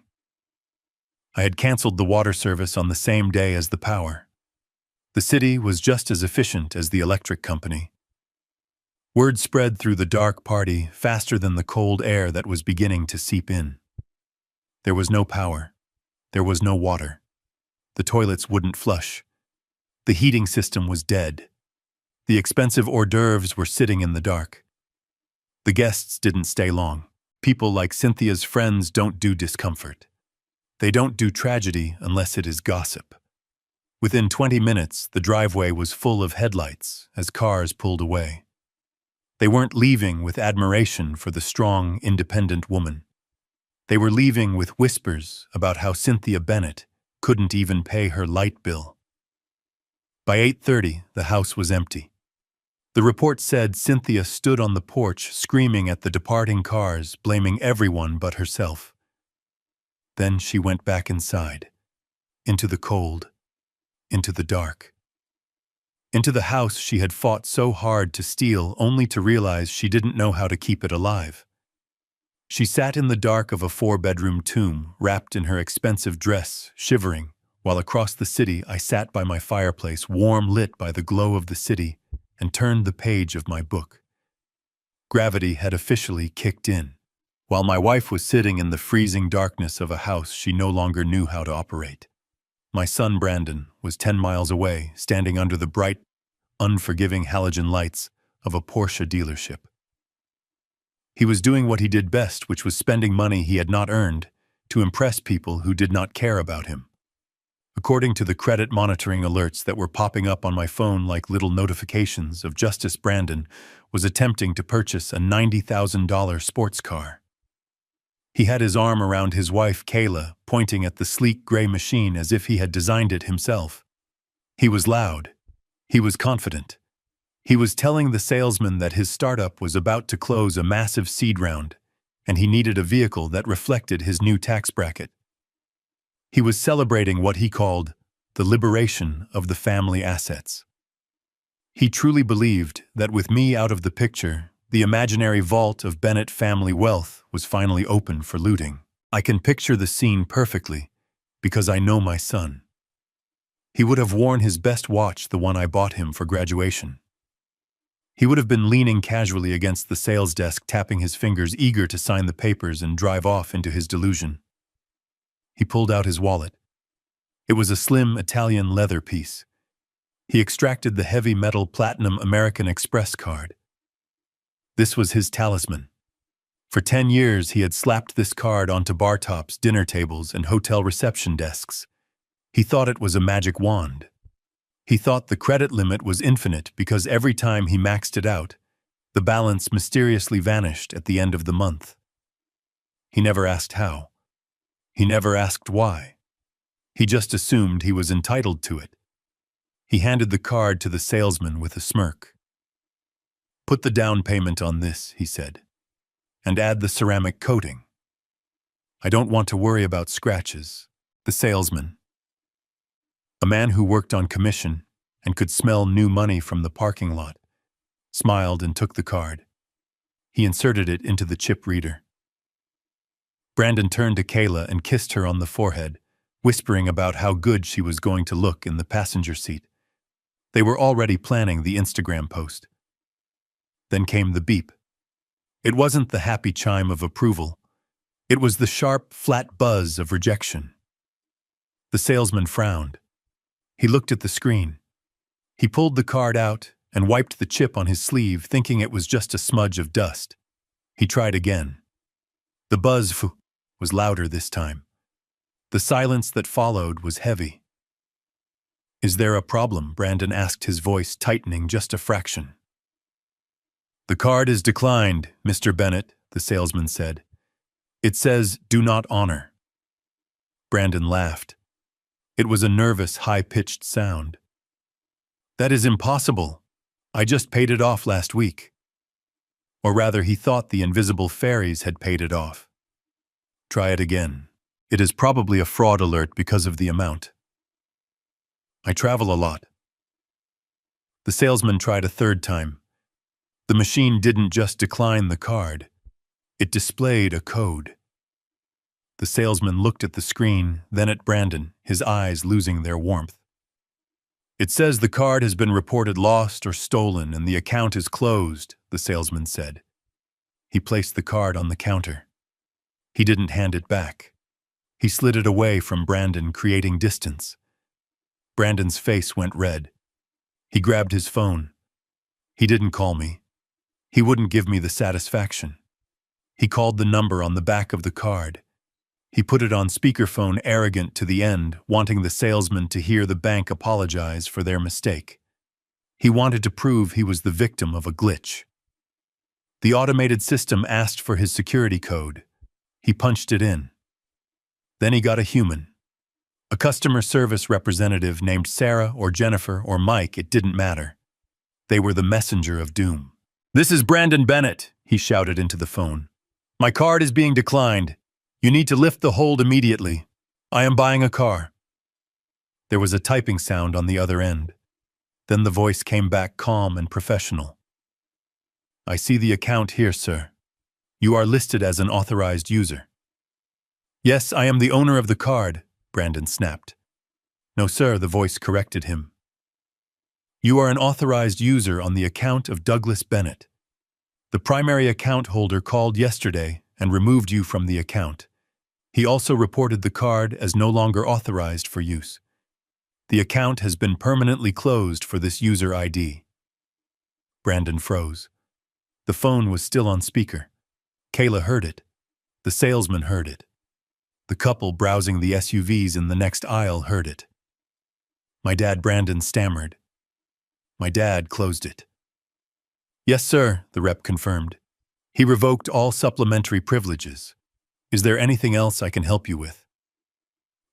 I had canceled the water service on the same day as the power. The city was just as efficient as the electric company. Word spread through the dark party faster than the cold air that was beginning to seep in. There was no power. There was no water. The toilets wouldn't flush. The heating system was dead. The expensive hors d'oeuvres were sitting in the dark. The guests didn't stay long. People like Cynthia's friends don't do discomfort. They don't do tragedy unless it is gossip. Within 20 minutes, the driveway was full of headlights as cars pulled away. They weren't leaving with admiration for the strong, independent woman. They were leaving with whispers about how Cynthia Bennett couldn't even pay her light bill. By 8:30, the house was empty. The report said Cynthia stood on the porch screaming at the departing cars, blaming everyone but herself. Then she went back inside, into the cold, into the dark. Into the house she had fought so hard to steal, only to realize she didn't know how to keep it alive. She sat in the dark of a 4-bedroom tomb, wrapped in her expensive dress, shivering, while across the city I sat by my fireplace, warm lit by the glow of the city, and turned the page of my book. Gravity had officially kicked in, while my wife was sitting in the freezing darkness of a house she no longer knew how to operate. My son Brandon was 10 miles away, standing under the bright, unforgiving halogen lights of a Porsche dealership. He was doing what he did best, which was spending money he had not earned to impress people who did not care about him. According to the credit monitoring alerts that were popping up on my phone like little notifications of Justice, Brandon was attempting to purchase a $90,000 sports car. He had his arm around his wife, Kayla, pointing at the sleek gray machine as if he had designed it himself. He was loud. He was confident. He was telling the salesman that his startup was about to close a massive seed round, and he needed a vehicle that reflected his new tax bracket. He was celebrating what he called the liberation of the family assets. He truly believed that with me out of the picture, the imaginary vault of Bennett family wealth was finally open for looting. I can picture the scene perfectly because I know my son. He would have worn his best watch, the one I bought him for graduation. He would have been leaning casually against the sales desk, tapping his fingers, eager to sign the papers and drive off into his delusion. He pulled out his wallet. It was a slim Italian leather piece. He extracted the heavy metal platinum American Express card. This was his talisman. For 10 years, he had slapped this card onto bar tops, dinner tables, and hotel reception desks. He thought it was a magic wand. He thought the credit limit was infinite because every time he maxed it out, the balance mysteriously vanished at the end of the month. He never asked how. He never asked why. He just assumed he was entitled to it. He handed the card to the salesman with a smirk. Put the down payment on this, he said, and add the ceramic coating. I don't want to worry about scratches. The salesman, a man who worked on commission and could smell new money from the parking lot, smiled and took the card. He inserted it into the chip reader. Brandon turned to Kayla and kissed her on the forehead, whispering about how good she was going to look in the passenger seat. They were already planning the Instagram post. Then came the beep. It wasn't the happy chime of approval. It was the sharp, flat buzz of rejection. The salesman frowned. He looked at the screen. He pulled the card out and wiped the chip on his sleeve, thinking it was just a smudge of dust. He tried again. The buzz was louder this time. The silence that followed was heavy. Is there a problem? Brandon asked, his voice tightening just a fraction. The card is declined, Mr. Bennett, the salesman said. It says, do not honor. Brandon laughed. It was a nervous, high-pitched sound. That is impossible. I just paid it off last week. Or rather, he thought the invisible fairies had paid it off. Try it again. It is probably a fraud alert because of the amount. I travel a lot. The salesman tried a third time. The machine didn't just decline the card. It displayed a code. The salesman looked at the screen, then at Brandon, his eyes losing their warmth. It says the card has been reported lost or stolen and the account is closed, the salesman said. He placed the card on the counter. He didn't hand it back. He slid it away from Brandon, creating distance. Brandon's face went red. He grabbed his phone. He didn't call me. He wouldn't give me the satisfaction. He called the number on the back of the card. He put it on speakerphone, arrogant to the end, wanting the salesman to hear the bank apologize for their mistake. He wanted to prove he was the victim of a glitch. The automated system asked for his security code. He punched it in. Then he got a human. A customer service representative named Sarah or Jennifer or Mike, it didn't matter. They were the messenger of doom. This is Brandon Bennett, he shouted into the phone. My card is being declined. You need to lift the hold immediately. I am buying a car. There was a typing sound on the other end. Then the voice came back calm and professional. I see the account here, sir. You are listed as an authorized user. Yes, I am the owner of the card, Brandon snapped. No, sir, the voice corrected him. You are an authorized user on the account of Douglas Bennett. The primary account holder called yesterday and removed you from the account. He also reported the card as no longer authorized for use. The account has been permanently closed for this user ID. Brandon froze. The phone was still on speaker. Kayla heard it. The salesman heard it. The couple browsing the SUVs in the next aisle heard it. My dad, Brandon stammered. My dad closed it. Yes, sir, the rep confirmed. He revoked all supplementary privileges. Is there anything else I can help you with?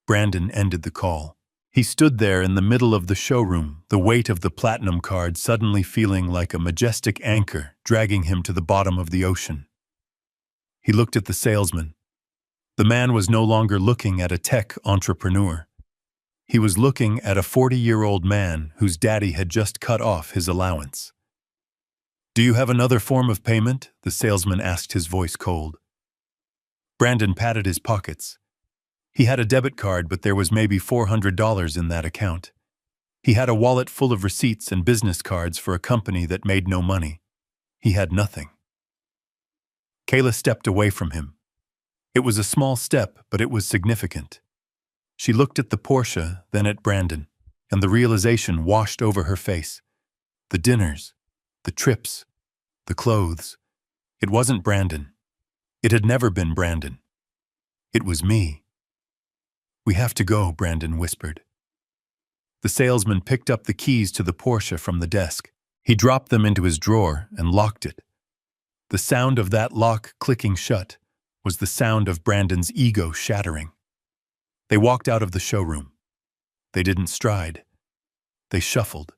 Brandon ended the call. He stood there in the middle of the showroom, the weight of the platinum card suddenly feeling like a majestic anchor dragging him to the bottom of the ocean. He looked at the salesman. The man was no longer looking at a tech entrepreneur. He was looking at a 40-year-old man whose daddy had just cut off his allowance. Do you have another form of payment? The salesman asked, his voice cold. Brandon patted his pockets. He had a debit card, but there was maybe $400 in that account. He had a wallet full of receipts and business cards for a company that made no money. He had nothing. Kayla stepped away from him. It was a small step, but it was significant. She looked at the Porsche, then at Brandon, and the realization washed over her face. The dinners, the trips, the clothes. It wasn't Brandon. It had never been Brandon. It was me. We have to go, Brandon whispered. The salesman picked up the keys to the Porsche from the desk. He dropped them into his drawer and locked it. The sound of that lock clicking shut was the sound of Brandon's ego shattering. They walked out of the showroom. They didn't stride. They shuffled.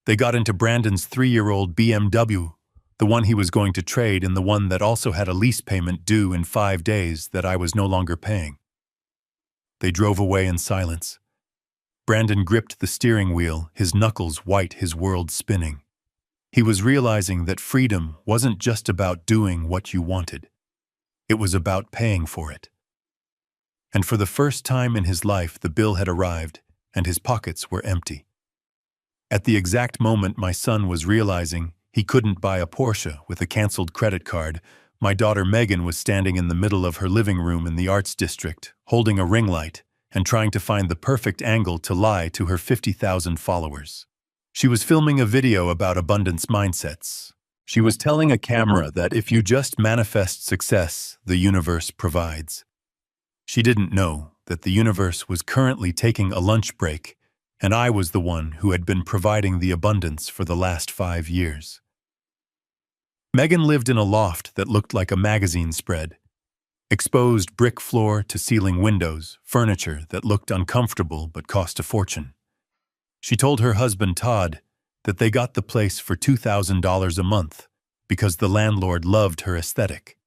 They got into Brandon's 3-year-old BMW, the one he was going to trade and the one that also had a lease payment due in 5 days that I was no longer paying. They drove away in silence. Brandon gripped the steering wheel, his knuckles white, his world spinning. He was realizing that freedom wasn't just about doing what you wanted. It was about paying for it. And for the first time in his life, the bill had arrived, and his pockets were empty. At the exact moment my son was realizing he couldn't buy a Porsche with a canceled credit card, my daughter Megan was standing in the middle of her living room in the arts district, holding a ring light and trying to find the perfect angle to lie to her 50,000 followers. She was filming a video about abundance mindsets. She was telling a camera that if you just manifest success, the universe provides. She didn't know that the universe was currently taking a lunch break, and I was the one who had been providing the abundance for the last 5 years. Megan lived in a loft that looked like a magazine spread. Exposed brick floor to ceiling windows, furniture that looked uncomfortable but cost a fortune. She told her husband Todd that they got the place for $2,000 a month because the landlord loved her aesthetic.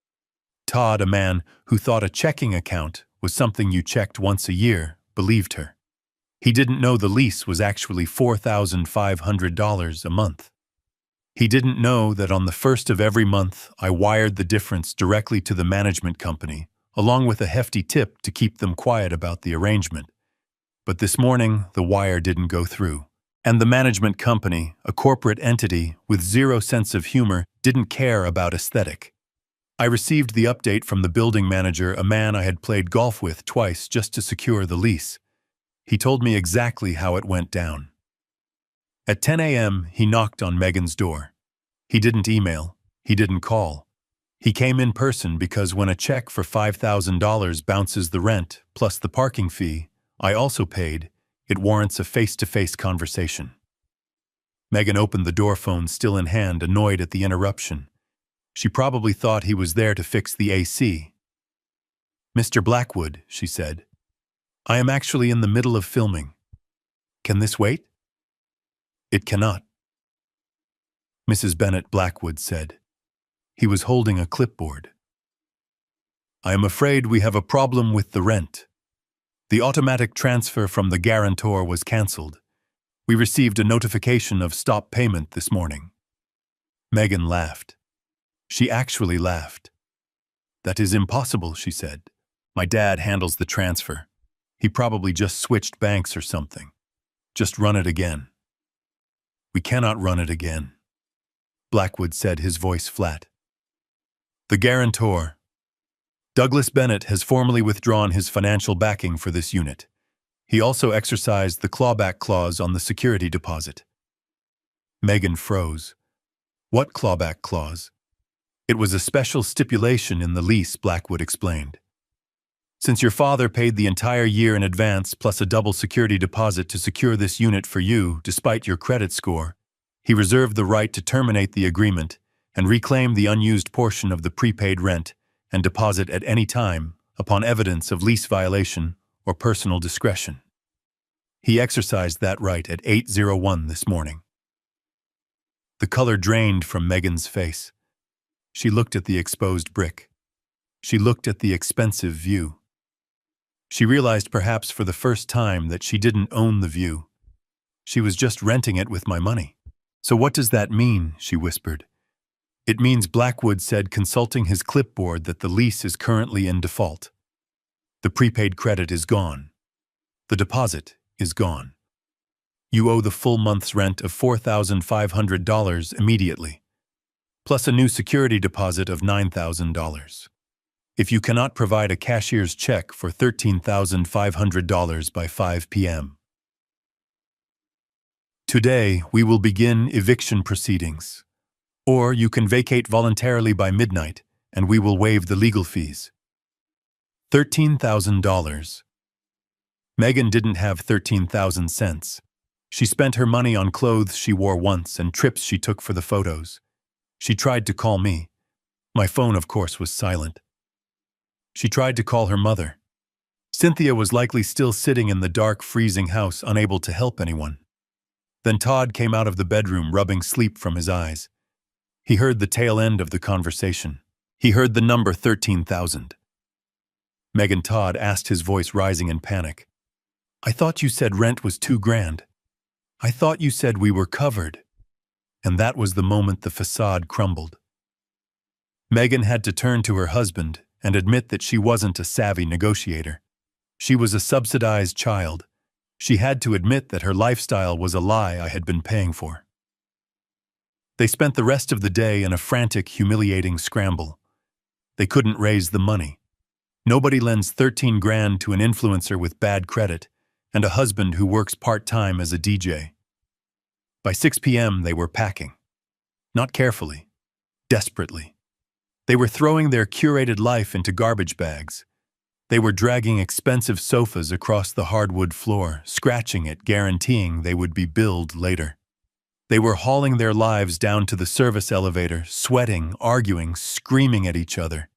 Todd, a man who thought a checking account was something you checked once a year, believed her. He didn't know the lease was actually $4,500 a month. He didn't know that on the first of every month I wired the difference directly to the management company, along with a hefty tip to keep them quiet about the arrangement. But this morning, the wire didn't go through. And the management company, a corporate entity with zero sense of humor, didn't care about aesthetic. I received the update from the building manager, a man I had played golf with twice just to secure the lease. He told me exactly how it went down. At 10 a.m., he knocked on Megan's door. He didn't email. He didn't call. He came in person because when a check for $5,000 bounces the rent plus the parking fee I also paid, it warrants a face-to-face conversation. Megan opened the door phone still in hand, annoyed at the interruption. She probably thought he was there to fix the AC. "Mr. Blackwood," she said, "I am actually in the middle of filming. Can this wait?" "It cannot," Mrs. Bennett Blackwood said. He was holding a clipboard. "I am afraid we have a problem with the rent. The automatic transfer from the guarantor was cancelled. We received a notification of stop payment this morning." Megan laughed. She actually laughed. "That is impossible," she said. "My dad handles the transfer. He probably just switched banks or something. Just run it again." "We cannot run it again," Blackwood said, his voice flat. "The guarantor, Douglas Bennett, has formally withdrawn his financial backing for this unit. He also exercised the clawback clause on the security deposit." Megan froze. "What clawback clause?" "It was a special stipulation in the lease," Blackwood explained. "Since your father paid the entire year in advance plus a double security deposit to secure this unit for you, despite your credit score, he reserved the right to terminate the agreement and reclaim the unused portion of the prepaid rent and deposit at any time upon evidence of lease violation or personal discretion. He exercised that right at 8:01 this morning." The color drained from Megan's face. She looked at the exposed brick. She looked at the expensive view. She realized perhaps for the first time that she didn't own the view. She was just renting it with my money. "So what does that mean?" she whispered. "It means," Blackwood said, consulting his clipboard, "that the lease is currently in default. The prepaid credit is gone. The deposit is gone. You owe the full month's rent of $4,500 immediately, plus a new security deposit of $9,000. If you cannot provide a cashier's check for $13,500 by 5 p.m. today, we will begin eviction proceedings. Or you can vacate voluntarily by midnight, and we will waive the legal fees." $13,000. Megan didn't have 13,000 cents. She spent her money on clothes she wore once and trips she took for the photos. She tried to call me. My phone, of course, was silent. She tried to call her mother. Cynthia was likely still sitting in the dark, freezing house, unable to help anyone. Then Todd came out of the bedroom, rubbing sleep from his eyes. He heard the tail end of the conversation. He heard the number 13,000. Megan Todd asked, his voice rising in panic. I thought you said rent was $2,000. I thought you said we were covered. And that was the moment the facade crumbled. Megan had to turn to her husband and admit that she wasn't a savvy negotiator. She was a subsidized child. She had to admit that her lifestyle was a lie I had been paying for. They spent the rest of the day in a frantic, humiliating scramble. They couldn't raise the money. Nobody lends $13,000 to an influencer with bad credit and a husband who works part-time as a DJ. By 6 p.m. they were packing. Not carefully, desperately. They were throwing their curated life into garbage bags. They were dragging expensive sofas across the hardwood floor, scratching it, guaranteeing they would be billed later. They were hauling their lives down to the service elevator, sweating, arguing, screaming at each other.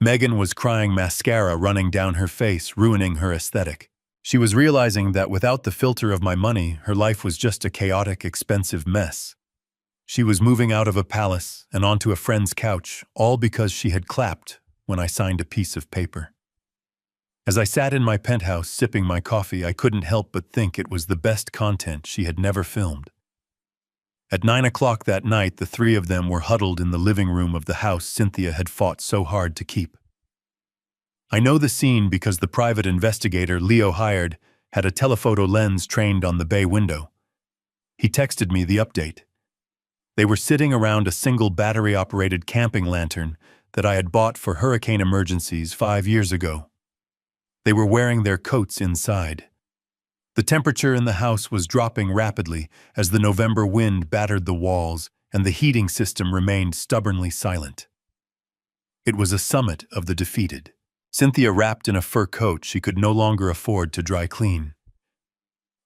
Megan was crying, mascara running down her face, ruining her aesthetic. She was realizing that without the filter of my money, her life was just a chaotic, expensive mess. She was moving out of a palace and onto a friend's couch, all because she had clapped when I signed a piece of paper. As I sat in my penthouse sipping my coffee, I couldn't help but think it was the best content she had never filmed. At 9 o'clock that night, the three of them were huddled in the living room of the house Cynthia had fought so hard to keep. I know the scene because the private investigator Leo hired had a telephoto lens trained on the bay window. He texted me the update. They were sitting around a single battery-operated camping lantern that I had bought for hurricane emergencies 5 years ago. They were wearing their coats inside. The temperature in the house was dropping rapidly as the November wind battered the walls and the heating system remained stubbornly silent. It was a summit of the defeated. Cynthia wrapped in a fur coat she could no longer afford to dry clean.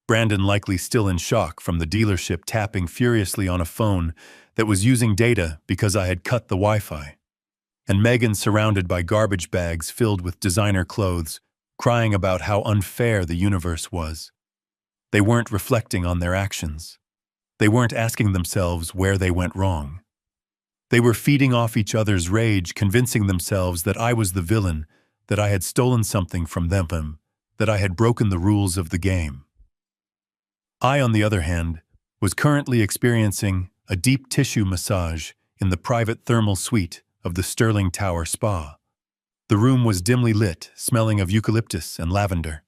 Brandon, likely still in shock from the dealership, tapping furiously on a phone that was using data because I had cut the Wi-Fi. And Megan, surrounded by garbage bags filled with designer clothes, crying about how unfair the universe was. They weren't reflecting on their actions. They weren't asking themselves where they went wrong. They were feeding off each other's rage, convincing themselves that I was the villain, that I had stolen something from them, that I had broken the rules of the game. I, on the other hand, was currently experiencing a deep tissue massage in the private thermal suite of the Sterling Tower Spa. The room was dimly lit, smelling of eucalyptus and lavender.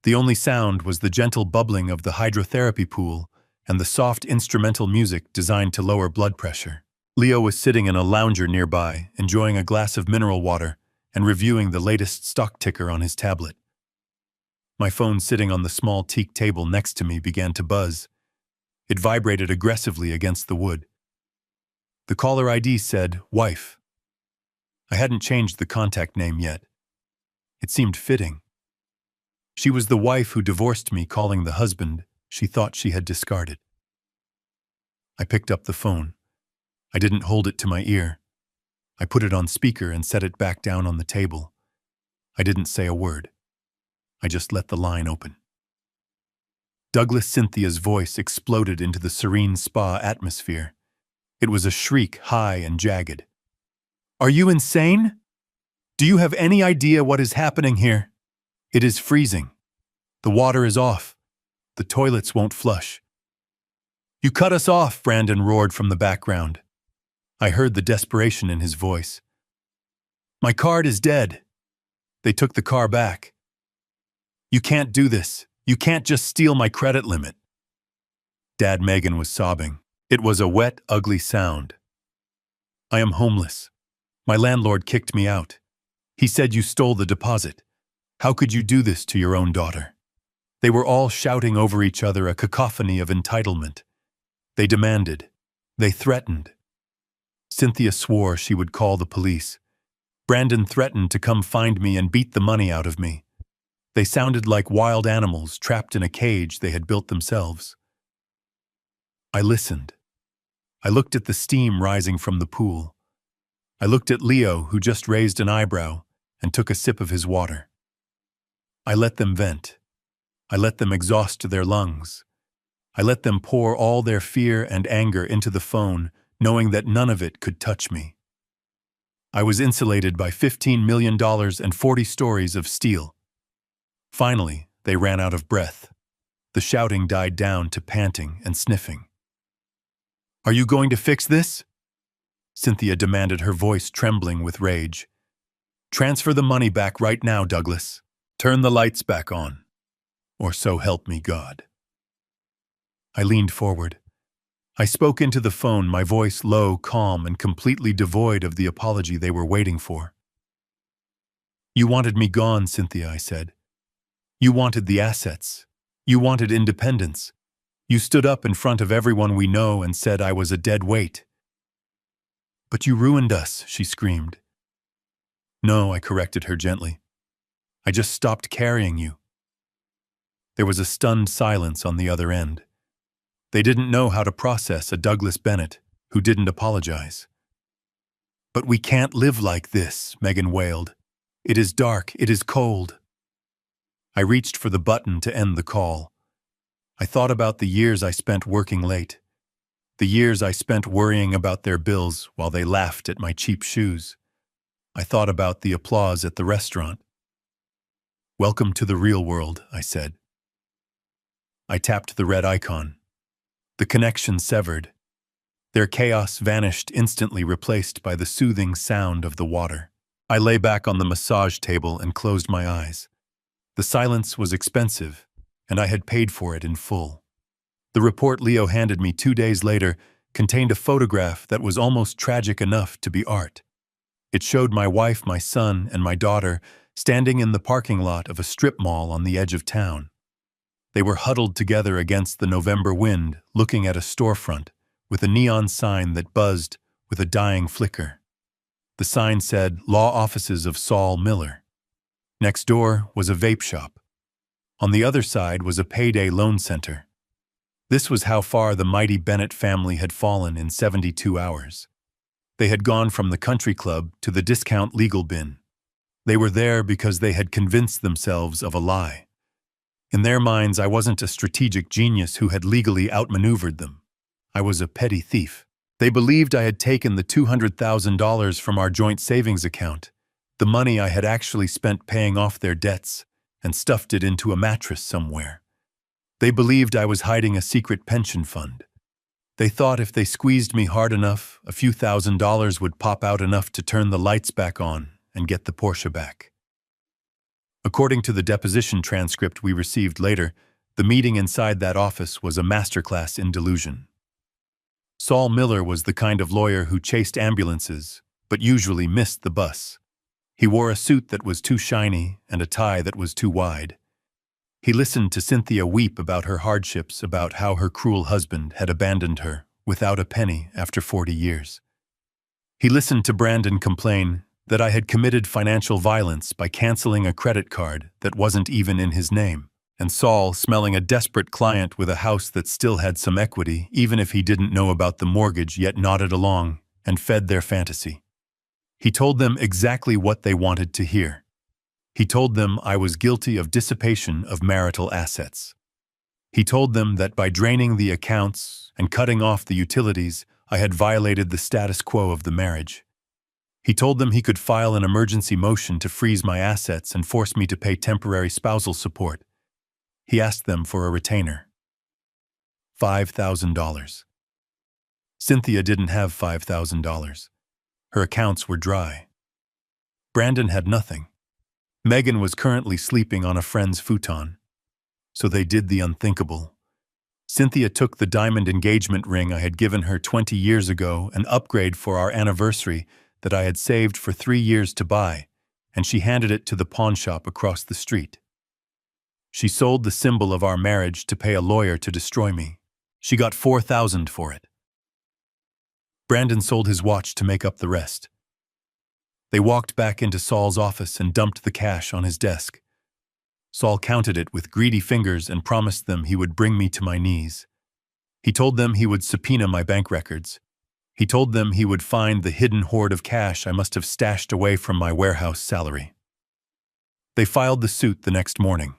The only sound was the gentle bubbling of the hydrotherapy pool and the soft instrumental music designed to lower blood pressure. Leo was sitting in a lounger nearby, enjoying a glass of mineral water and reviewing the latest stock ticker on his tablet. My phone sitting on the small teak table next to me began to buzz. It vibrated aggressively against the wood. The caller ID said, "Wife." I hadn't changed the contact name yet. It seemed fitting. She was the wife who divorced me, calling the husband she thought she had discarded. I picked up the phone. I didn't hold it to my ear. I put it on speaker and set it back down on the table. I didn't say a word. I just let the line open. Douglas Cynthia's voice exploded into the serene spa atmosphere. It was a shriek, high and jagged. "Are you insane? Do you have any idea what is happening here? It is freezing. The water is off. The toilets won't flush." "You cut us off," Brandon roared from the background. I heard the desperation in his voice. "My card is dead. They took the car back. You can't do this. You can't just steal my credit limit." Dad, Megan was sobbing. It was a wet, ugly sound. "I am homeless. My landlord kicked me out. He said you stole the deposit. How could you do this to your own daughter?" They were all shouting over each other, a cacophony of entitlement. They demanded. They threatened. Cynthia swore she would call the police. Brandon threatened to come find me and beat the money out of me. They sounded like wild animals trapped in a cage they had built themselves. I listened. I looked at the steam rising from the pool. I looked at Leo, who just raised an eyebrow and took a sip of his water. I let them vent. I let them exhaust their lungs. I let them pour all their fear and anger into the phone, knowing that none of it could touch me. I was insulated by $15 million and 40 stories of steel. Finally, they ran out of breath. The shouting died down to panting and sniffing. "Are you going to fix this?" Cynthia demanded, her voice trembling with rage. "Transfer the money back right now, Douglas. Turn the lights back on. Or so help me God." I leaned forward. I spoke into the phone, my voice low, calm, and completely devoid of the apology they were waiting for. "You wanted me gone, Cynthia," I said. "You wanted the assets. You wanted independence. You stood up in front of everyone we know and said I was a dead weight." "But you ruined us," she screamed. "No," I corrected her gently. "I just stopped carrying you." There was a stunned silence on the other end. They didn't know how to process a Douglas Bennett who didn't apologize. "But we can't live like this," Megan wailed. "It is dark, it is cold." I reached for the button to end the call. I thought about the years I spent working late, the years I spent worrying about their bills while they laughed at my cheap shoes. I thought about the applause at the restaurant. "Welcome to the real world," I said. I tapped the red icon. The connection severed. Their chaos vanished, instantly replaced by the soothing sound of the water. I lay back on the massage table and closed my eyes. The silence was expensive, and I had paid for it in full. The report Leo handed me 2 days later contained a photograph that was almost tragic enough to be art. It showed my wife, my son, and my daughter standing in the parking lot of a strip mall on the edge of town. They were huddled together against the November wind, looking at a storefront with a neon sign that buzzed with a dying flicker. The sign said, "Law Offices of Saul Miller." Next door was a vape shop. On the other side was a payday loan center. This was how far the mighty Bennett family had fallen in 72 hours. They had gone from the country club to the discount legal bin. They were there because they had convinced themselves of a lie. In their minds, I wasn't a strategic genius who had legally outmaneuvered them. I was a petty thief. They believed I had taken the $200,000 from our joint savings account, the money I had actually spent paying off their debts, and stuffed it into a mattress somewhere. They believed I was hiding a secret pension fund. They thought if they squeezed me hard enough, a few $1,000s would pop out enough to turn the lights back on and get the Porsche back. According to the deposition transcript we received later, the meeting inside that office was a masterclass in delusion. Saul Miller was the kind of lawyer who chased ambulances, but usually missed the bus. He wore a suit that was too shiny and a tie that was too wide. He listened to Cynthia weep about her hardships, about how her cruel husband had abandoned her without a penny after 40 years. He listened to Brandon complain that I had committed financial violence by canceling a credit card that wasn't even in his name, and Saul smelling a desperate client with a house that still had some equity, even if he didn't know about the mortgage, yet nodded along and fed their fantasy. He told them exactly what they wanted to hear. He told them I was guilty of dissipation of marital assets. He told them that by draining the accounts and cutting off the utilities, I had violated the status quo of the marriage. He told them he could file an emergency motion to freeze my assets and force me to pay temporary spousal support. He asked them for a retainer. $5,000. Cynthia didn't have $5,000. Her accounts were dry. Brandon had nothing. Megan was currently sleeping on a friend's futon. So they did the unthinkable. Cynthia took the diamond engagement ring I had given her 20 years ago, an upgrade for our anniversary that I had saved for 3 years to buy, and she handed it to the pawn shop across the street. She sold the symbol of our marriage to pay a lawyer to destroy me. She got $4,000 for it. Brandon sold his watch to make up the rest. They walked back into Saul's office and dumped the cash on his desk. Saul counted it with greedy fingers and promised them he would bring me to my knees. He told them he would subpoena my bank records. He told them he would find the hidden hoard of cash I must have stashed away from my warehouse salary. They filed the suit the next morning.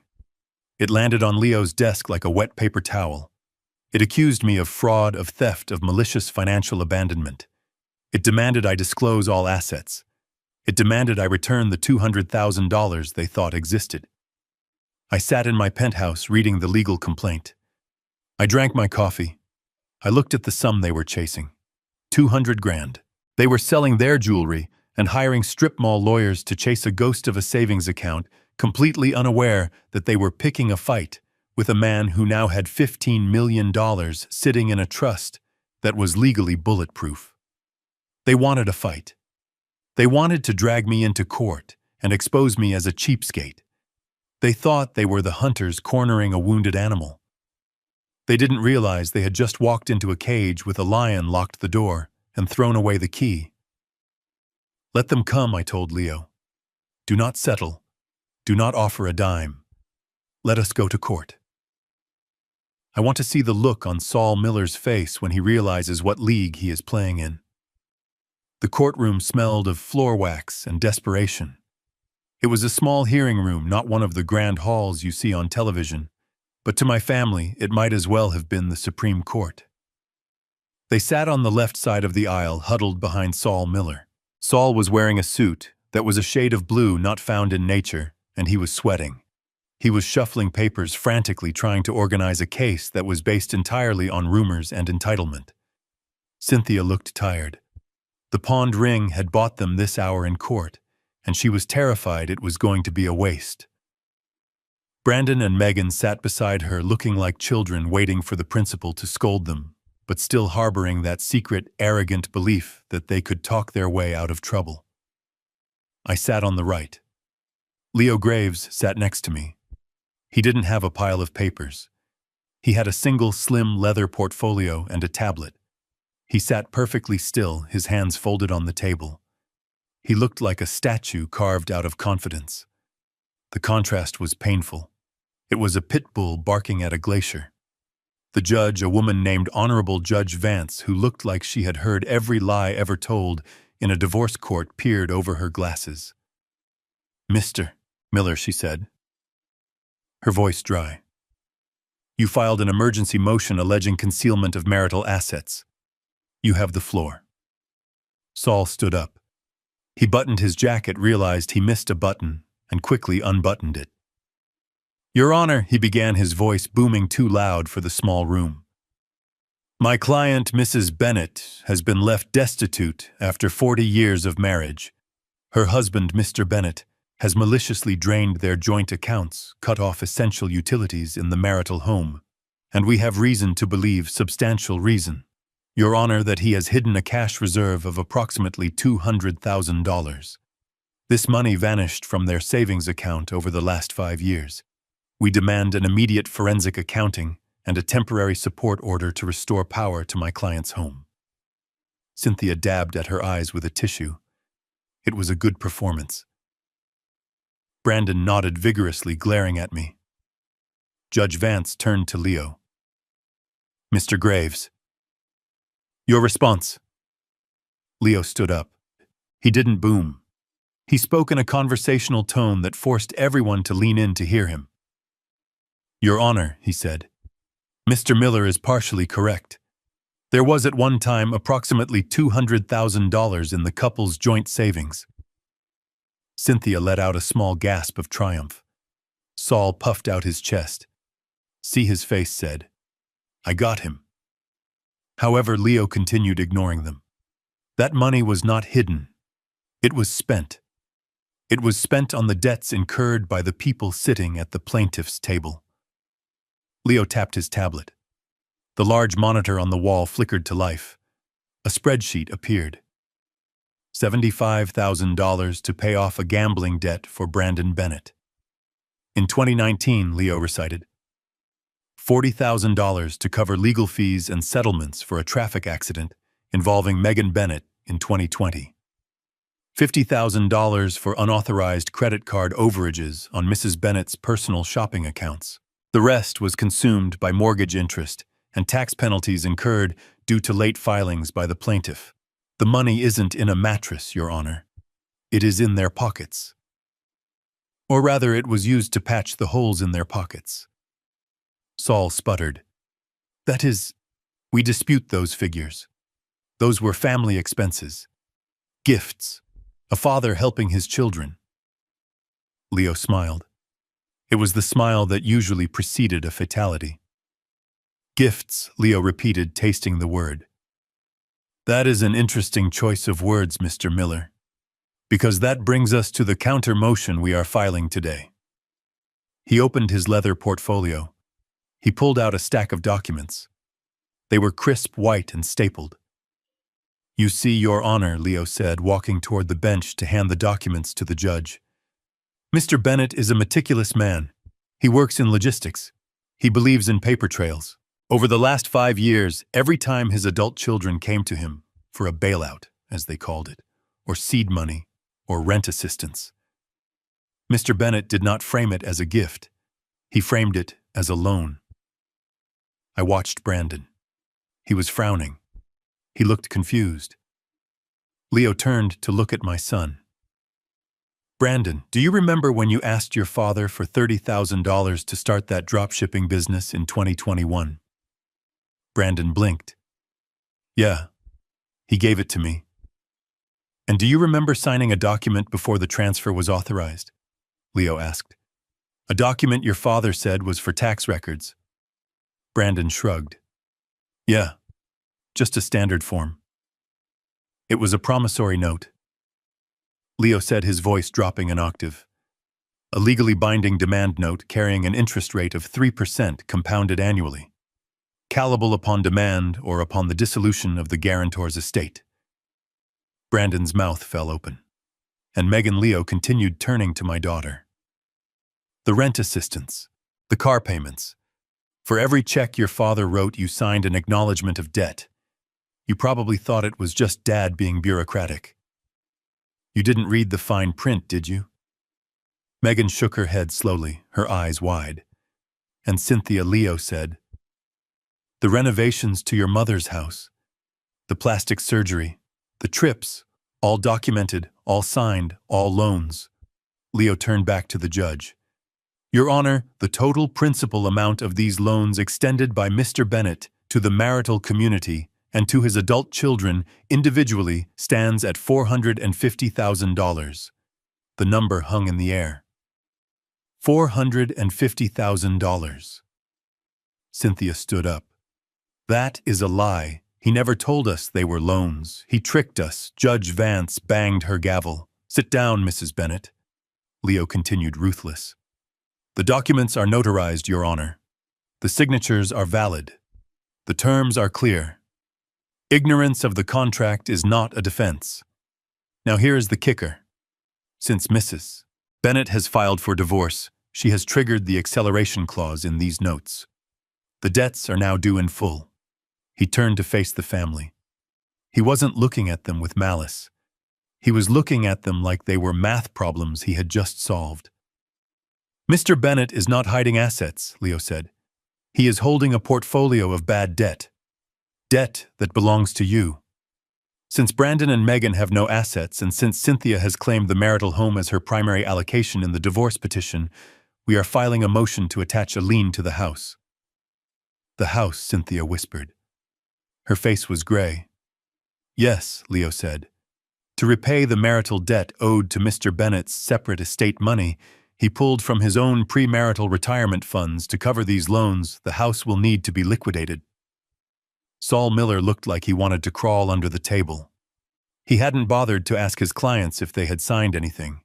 It landed on Leo's desk like a wet paper towel. It accused me of fraud, of theft, of malicious financial abandonment. It demanded I disclose all assets. It demanded I return the $200,000 they thought existed. I sat in my penthouse reading the legal complaint. I drank my coffee. I looked at the sum they were chasing. 200 grand. They were selling their jewelry and hiring strip mall lawyers to chase a ghost of a savings account, completely unaware that they were picking a fight with a man who now had $15 million sitting in a trust that was legally bulletproof. They wanted a fight. They wanted to drag me into court and expose me as a cheapskate. They thought they were the hunters cornering a wounded animal. They didn't realize they had just walked into a cage with a lion locked the door and thrown away the key. Let them come, I told Leo. Do not settle. Do not offer a dime. Let us go to court. I want to see the look on Saul Miller's face when he realizes what league he is playing in. The courtroom smelled of floor wax and desperation. It was a small hearing room, not one of the grand halls you see on television, but to my family, it might as well have been the Supreme Court. They sat on the left side of the aisle, huddled behind Saul Miller. Saul was wearing a suit that was a shade of blue not found in nature, and he was sweating. He was shuffling papers, frantically trying to organize a case that was based entirely on rumors and entitlement. Cynthia looked tired. The pawned ring had bought them this hour in court, and she was terrified it was going to be a waste. Brandon and Megan sat beside her, looking like children waiting for the principal to scold them, but still harboring that secret, arrogant belief that they could talk their way out of trouble. I sat on the right. Leo Graves sat next to me. He didn't have a pile of papers. He had a single slim leather portfolio and a tablet. He sat perfectly still, his hands folded on the table. He looked like a statue carved out of confidence. The contrast was painful. It was a pit bull barking at a glacier. The judge, a woman named Honorable Judge Vance, who looked like she had heard every lie ever told in a divorce court, peered over her glasses. "Mr. Miller," she said, her voice dry. "You filed an emergency motion alleging concealment of marital assets. You have the floor." Saul stood up. He buttoned his jacket, realized he missed a button, and quickly unbuttoned it. "Your Honor," he began, his voice booming too loud for the small room. "My client, Mrs. Bennett, has been left destitute after 40 years of marriage. Her husband, Mr. Bennett, has maliciously drained their joint accounts, cut off essential utilities in the marital home, and we have reason to believe, substantial reason, Your Honor, that he has hidden a cash reserve of approximately $200,000. This money vanished from their savings account over the last 5 years. We demand an immediate forensic accounting and a temporary support order to restore power to my client's home." Cynthia dabbed at her eyes with a tissue. It was a good performance. Brandon nodded vigorously, glaring at me. Judge Vance turned to Leo. "Mr. Graves, your response." Leo stood up. He didn't boom. He spoke in a conversational tone that forced everyone to lean in to hear him. "Your Honor," he said, "Mr. Miller is partially correct. There was at one time approximately $200,000 in the couple's joint savings." Cynthia let out a small gasp of triumph. Saul puffed out his chest. "See his face," said, "I got him." However, Leo continued, ignoring them. That money was not hidden. It was spent. It was spent on the debts incurred by the people sitting at the plaintiff's table. Leo tapped his tablet. The large monitor on the wall flickered to life. A spreadsheet appeared. $75,000 to pay off a gambling debt for Brandon Bennett. In 2019, Leo recited. $40,000 to cover legal fees and settlements for a traffic accident involving Megan Bennett in 2020. $50,000 for unauthorized credit card overages on Mrs. Bennett's personal shopping accounts. The rest was consumed by mortgage interest and tax penalties incurred due to late filings by the plaintiff. The money isn't in a mattress, Your Honor. It is in their pockets. Or rather, it was used to patch the holes in their pockets. Saul sputtered. That is, we dispute those figures. Those were family expenses. Gifts. A father helping his children. Leo smiled. It was the smile that usually preceded a fatality. Gifts, Leo repeated, tasting the word. That is an interesting choice of words, Mr. Miller, because that brings us to the counter motion we are filing today. He opened his leather portfolio. He pulled out a stack of documents. They were crisp white and stapled. You see, Your Honor, Leo said, walking toward the bench to hand the documents to the judge. Mr. Bennett is a meticulous man. He works in logistics. He believes in paper trails. Over the last 5 years, every time his adult children came to him for a bailout, as they called it, or seed money, or rent assistance, Mr. Bennett did not frame it as a gift. He framed it as a loan. I watched Brandon. He was frowning. He looked confused. Leo turned to look at my son. Brandon, do you remember when you asked your father for $30,000 to start that dropshipping business in 2021? Brandon blinked. Yeah, he gave it to me. And do you remember signing a document before the transfer was authorized? Leo asked. A document your father said was for tax records. Brandon shrugged. Yeah, just a standard form. It was a promissory note. Leo said, his voice dropping an octave. A legally binding demand note carrying an interest rate of 3% compounded annually, callable upon demand or upon the dissolution of the guarantor's estate. Brandon's mouth fell open, and Meg and Leo continued, turning to my daughter. The rent assistance, the car payments. For every check your father wrote, you signed an acknowledgement of debt. You probably thought it was just Dad being bureaucratic. You didn't read the fine print, did you? Megan shook her head slowly, her eyes wide. And Cynthia, Leo said, the renovations to your mother's house, the plastic surgery, the trips, all documented, all signed, all loans. Leo turned back to the judge. Your Honor, the total principal amount of these loans extended by Mr. Bennett to the marital community and to his adult children individually stands at $450,000. The number hung in the air. $450,000. Cynthia stood up. That is a lie. He never told us they were loans. He tricked us. Judge Vance banged her gavel. Sit down, Mrs. Bennett. Leo continued, ruthless. The documents are notarized, Your Honor. The signatures are valid. The terms are clear. Ignorance of the contract is not a defense. Now here is the kicker. Since Mrs. Bennett has filed for divorce, she has triggered the acceleration clause in these notes. The debts are now due in full. He turned to face the family. He wasn't looking at them with malice. He was looking at them like they were math problems he had just solved. Mr. Bennett is not hiding assets, Leo said. He is holding a portfolio of bad debt. Debt that belongs to you. Since Brandon and Megan have no assets, and since Cynthia has claimed the marital home as her primary allocation in the divorce petition, we are filing a motion to attach a lien to the house. The house, Cynthia whispered. Her face was gray. Yes, Leo said. To repay the marital debt owed to Mr. Bennett's separate estate money, he pulled from his own premarital retirement funds to cover these loans. The house will need to be liquidated. Saul Miller looked like he wanted to crawl under the table. He hadn't bothered to ask his clients if they had signed anything.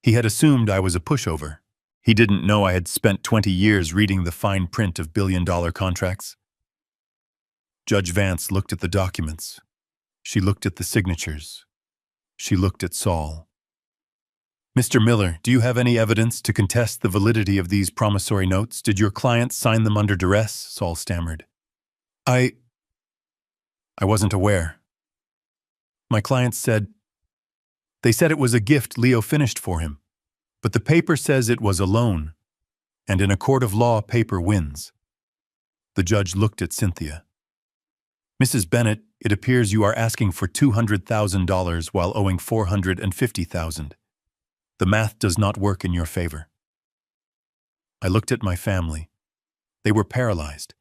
He had assumed I was a pushover. He didn't know I had spent 20 years reading the fine print of billion-dollar contracts. Judge Vance looked at the documents. She looked at the signatures. She looked at Saul. Mr. Miller, do you have any evidence to contest the validity of these promissory notes? Did your client sign them under duress? Saul stammered. I wasn't aware. My client said, they said it was a gift Leo finished for him, but the paper says it was a loan, and in a court of law, paper wins. The judge looked at Cynthia. Mrs. Bennett, it appears you are asking for $200,000 while owing $450,000. The math does not work in your favor. I looked at my family. They were paralyzed.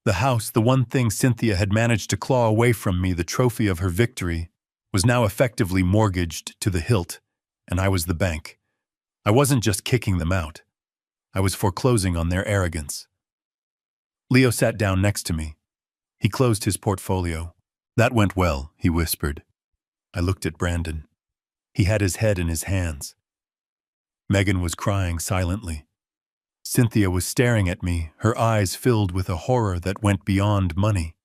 The house, the one thing Cynthia had managed to claw away from me, the trophy of her victory, was now effectively mortgaged to the hilt, and I was the bank. I wasn't just kicking them out. I was foreclosing on their arrogance. Leo sat down next to me. He closed his portfolio. "That went well," he whispered. I looked at Brandon. He had his head in his hands. Megan was crying silently. Cynthia was staring at me, her eyes filled with a horror that went beyond money.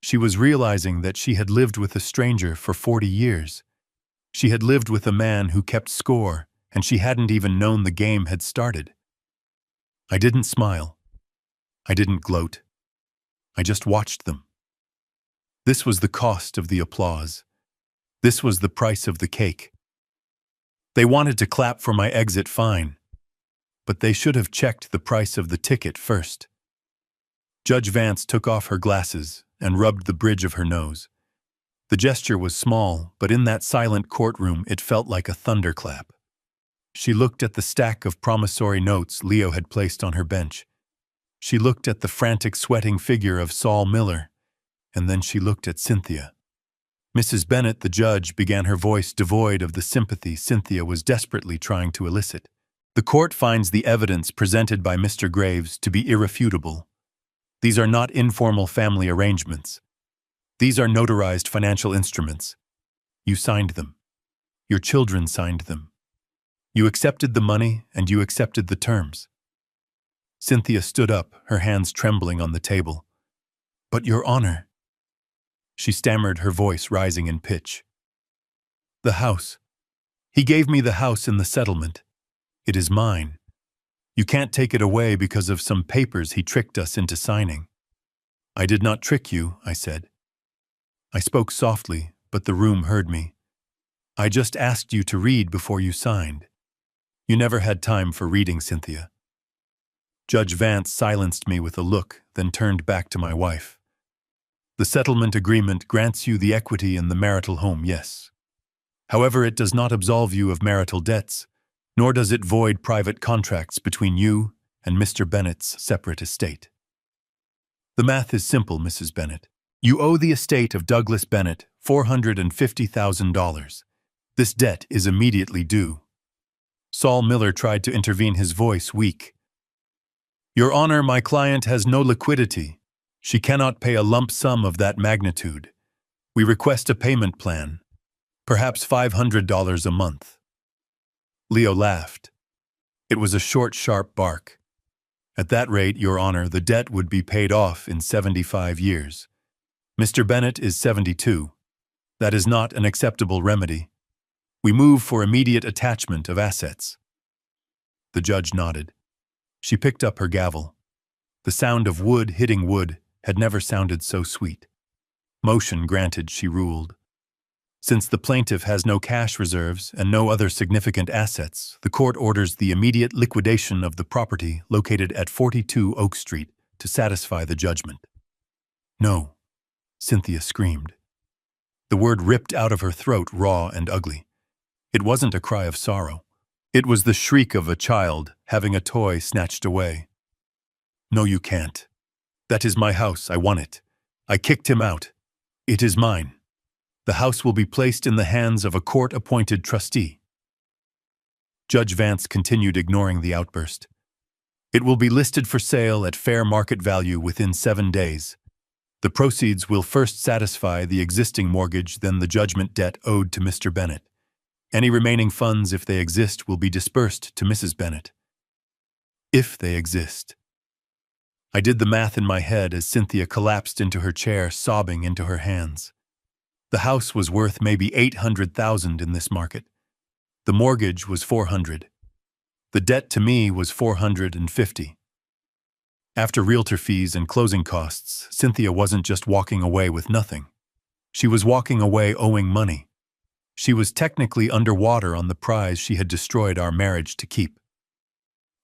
She was realizing that she had lived with a stranger for 40 years. She had lived with a man who kept score, and she hadn't even known the game had started. I didn't smile. I didn't gloat. I just watched them. This was the cost of the applause. This was the price of the cake. They wanted to clap for my exit, fine, but they should have checked the price of the ticket first. Judge Vance took off her glasses and rubbed the bridge of her nose. The gesture was small, but in that silent courtroom it felt like a thunderclap. She looked at the stack of promissory notes Leo had placed on her bench. She looked at the frantic, sweating figure of Saul Miller, and then she looked at Cynthia. Mrs. Bennett, the judge, began, her voice devoid of the sympathy Cynthia was desperately trying to elicit. "The court finds the evidence presented by Mr. Graves to be irrefutable. These are not informal family arrangements. These are notarized financial instruments. You signed them. Your children signed them. You accepted the money and you accepted the terms." Cynthia stood up, her hands trembling on the table. "But, Your Honor," she stammered, her voice rising in pitch. "The house. He gave me the house in the settlement. It is mine. You can't take it away because of some papers he tricked us into signing." "I did not trick you," I said. I spoke softly, but the room heard me. "I just asked you to read before you signed. You never had time for reading, Cynthia." Judge Vance silenced me with a look, then turned back to my wife. "The settlement agreement grants you the equity in the marital home, yes. However, it does not absolve you of marital debts, nor does it void private contracts between you and Mr. Bennett's separate estate. The math is simple, Mrs. Bennett. You owe the estate of Douglas Bennett $450,000. This debt is immediately due." Saul Miller tried to intervene, his voice weak. "Your Honor, my client has no liquidity. She cannot pay a lump sum of that magnitude. We request a payment plan, perhaps $500 a month." Leo laughed. It was a short, sharp bark. "At that rate, Your Honor, the debt would be paid off in 75 years. Mr. Bennett is 72. That is not an acceptable remedy. We move for immediate attachment of assets." The judge nodded. She picked up her gavel. The sound of wood hitting wood had never sounded so sweet. "Motion granted," she ruled. "Since the plaintiff has no cash reserves and no other significant assets, the court orders the immediate liquidation of the property located at 42 Oak Street to satisfy the judgment." "No," Cynthia screamed. The word ripped out of her throat, raw and ugly. It wasn't a cry of sorrow. It was the shriek of a child having a toy snatched away. "No, you can't. That is my house. I won it. I kicked him out. It is mine. The house will be placed in the hands of a court-appointed trustee." Judge Vance continued, ignoring the outburst. "It will be listed for sale at fair market value within 7 days. The proceeds will first satisfy the existing mortgage, then the judgment debt owed to Mr. Bennett. Any remaining funds, if they exist, will be dispersed to Mrs. Bennett." If they exist. I did the math in my head as Cynthia collapsed into her chair, sobbing into her hands. The house was worth maybe $800,000 in this market. The mortgage was $400. The debt to me was $450. After realtor fees and closing costs, Cynthia wasn't just walking away with nothing. She was walking away owing money. She was technically underwater on the prize she had destroyed our marriage to keep.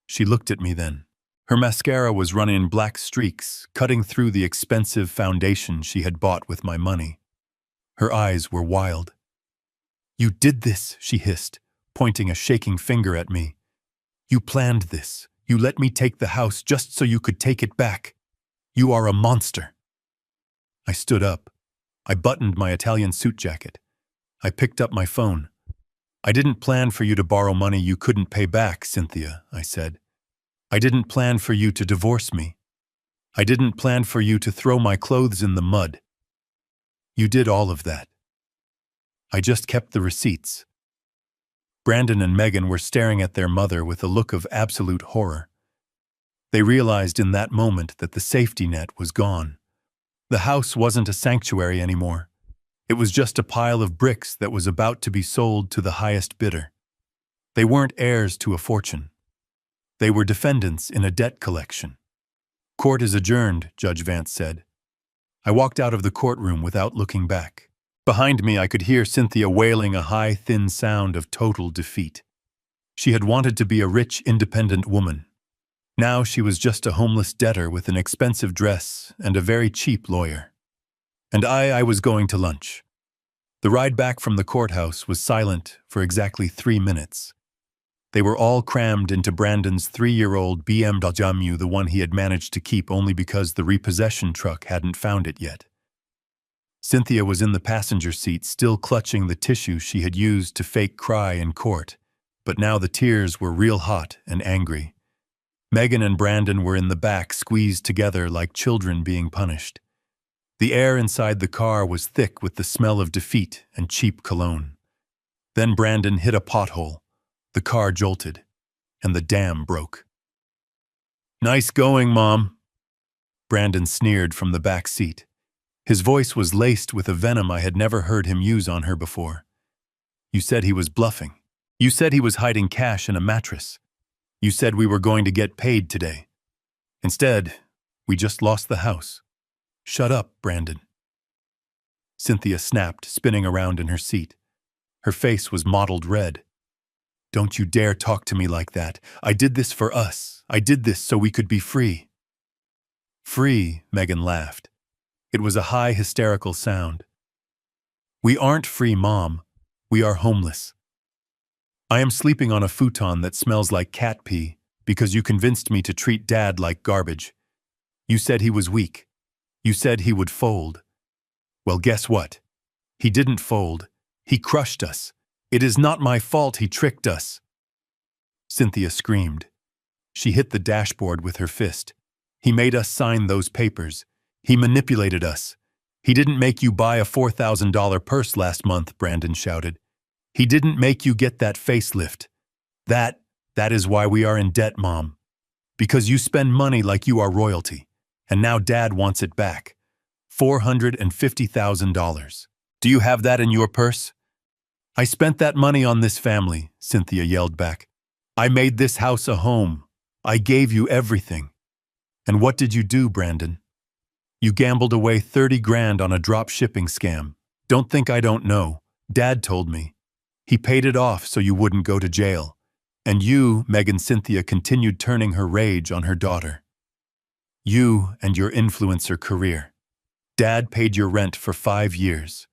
She looked at me then. Her mascara was running in black streaks, cutting through the expensive foundation she had bought with my money. Her eyes were wild. "You did this," she hissed, pointing a shaking finger at me. "You planned this. You let me take the house just so you could take it back. You are a monster. I stood up. I buttoned my Italian suit jacket. I picked up my phone. I didn't plan for you to borrow money you couldn't pay back, Cynthia, I said. I didn't plan for you to divorce me. I didn't plan for you to throw my clothes in the mud. You did all of that. I just kept the receipts. Brandon and Megan were staring at their mother with a look of absolute horror. They realized in that moment that the safety net was gone. The house wasn't a sanctuary anymore. It was just a pile of bricks that was about to be sold to the highest bidder. They weren't heirs to a fortune. They were defendants in a debt collection. Court is adjourned, Judge Vance said. I walked out of the courtroom without looking back. Behind me, I could hear Cynthia wailing a high, thin sound of total defeat. She had wanted to be a rich, independent woman. Now she was just a homeless debtor with an expensive dress and a very cheap lawyer. And I was going to lunch. The ride back from the courthouse was silent for exactly 3 minutes. They were all crammed into Brandon's 3-year-old BMW, the one he had managed to keep only because the repossession truck hadn't found it yet. Cynthia was in the passenger seat, still clutching the tissue she had used to fake cry in court, but now the tears were real hot and angry. Megan and Brandon were in the back, squeezed together like children being punished. The air inside the car was thick with the smell of defeat and cheap cologne. Then Brandon hit a pothole. The car jolted, and the dam broke. "Nice going, Mom," Brandon sneered from the back seat. His voice was laced with a venom I had never heard him use on her before. "You said he was bluffing. You said he was hiding cash in a mattress. You said we were going to get paid today. Instead, we just lost the house. Shut up, Brandon." Cynthia snapped, spinning around in her seat. Her face was mottled red. "Don't you dare talk to me like that. I did this for us. I did this so we could be free." "Free," Megan laughed. It was a high, hysterical sound. "We aren't free, Mom. We are homeless. I am sleeping on a futon that smells like cat pee because you convinced me to treat Dad like garbage. You said he was weak. You said he would fold. Well, guess what? He didn't fold. He crushed us. It is not my fault he tricked us." Cynthia screamed. She hit the dashboard with her fist. "He made us sign those papers. He manipulated us. He didn't make you buy a $4,000 purse last month," Brandon shouted. "He didn't make you get that facelift. That is why we are in debt, Mom. Because you spend money like you are royalty. And now Dad wants it back. $450,000. Do you have that in your purse?" "I spent that money on this family," Cynthia yelled back. "I made this house a home. I gave you everything." "And what did you do, Brandon? You gambled away 30 grand on a drop shipping scam. Don't think I don't know. Dad told me. He paid it off so you wouldn't go to jail. And you," Megan Cynthia continued, turning her rage on her daughter. "You and your influencer career. Dad paid your rent for 5 years.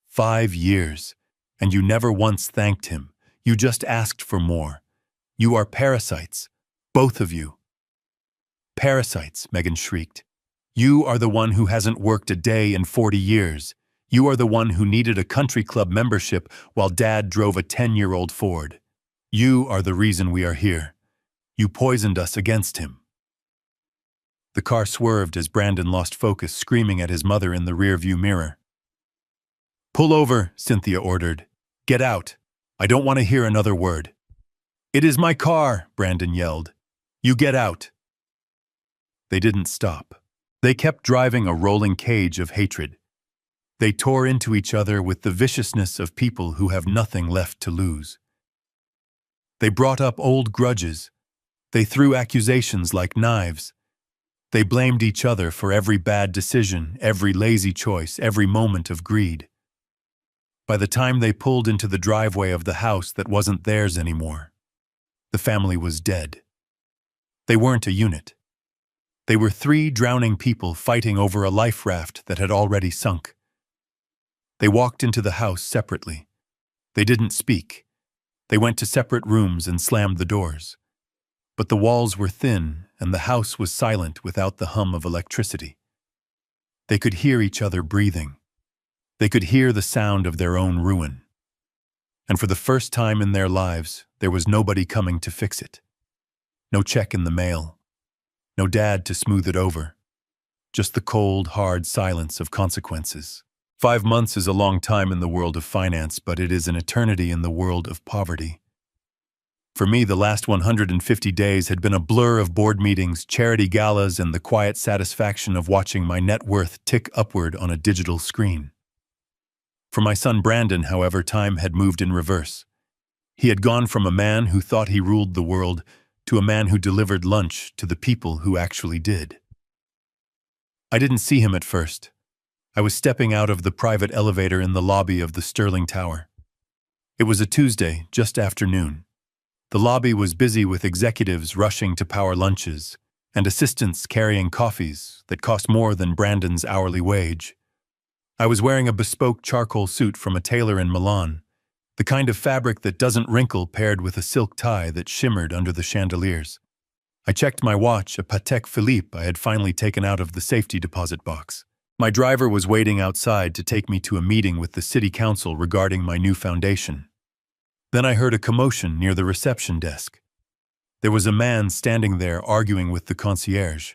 5 years. And you never once thanked him. You just asked for more. You are parasites. Both of you." "Parasites," Megan shrieked. "You are the one who hasn't worked a day in 40 years. You are the one who needed a country club membership while Dad drove a 10-year-old Ford. You are the reason we are here. You poisoned us against him." The car swerved as Brandon lost focus, screaming at his mother in the rearview mirror. "Pull over," Cynthia ordered. "Get out. I don't want to hear another word." "It is my car," Brandon yelled. "You get out." They didn't stop. They kept driving a rolling cage of hatred. They tore into each other with the viciousness of people who have nothing left to lose. They brought up old grudges. They threw accusations like knives. They blamed each other for every bad decision, every lazy choice, every moment of greed. By the time they pulled into the driveway of the house that wasn't theirs anymore, the family was dead. They weren't a unit. They were 3 drowning people fighting over a life raft that had already sunk. They walked into the house separately. They didn't speak. They went to separate rooms and slammed the doors. But the walls were thin, and the house was silent without the hum of electricity. They could hear each other breathing. They could hear the sound of their own ruin. And for the first time in their lives, there was nobody coming to fix it. No check in the mail. No dad to smooth it over. Just the cold, hard silence of consequences. 5 months is a long time in the world of finance, but it is an eternity in the world of poverty. For me, the last 150 days had been a blur of board meetings, charity galas, and the quiet satisfaction of watching my net worth tick upward on a digital screen. For my son Brandon, however, time had moved in reverse. He had gone from a man who thought he ruled the world to a man who delivered lunch to the people who actually did. I didn't see him at first. I was stepping out of the private elevator in the lobby of the Sterling Tower. It was a Tuesday, just after noon. The lobby was busy with executives rushing to power lunches and assistants carrying coffees that cost more than Brandon's hourly wage. I was wearing a bespoke charcoal suit from a tailor in Milan, the kind of fabric that doesn't wrinkle paired with a silk tie that shimmered under the chandeliers. I checked my watch, a Patek Philippe I had finally taken out of the safety deposit box. My driver was waiting outside to take me to a meeting with the city council regarding my new foundation. Then I heard a commotion near the reception desk. There was a man standing there arguing with the concierge.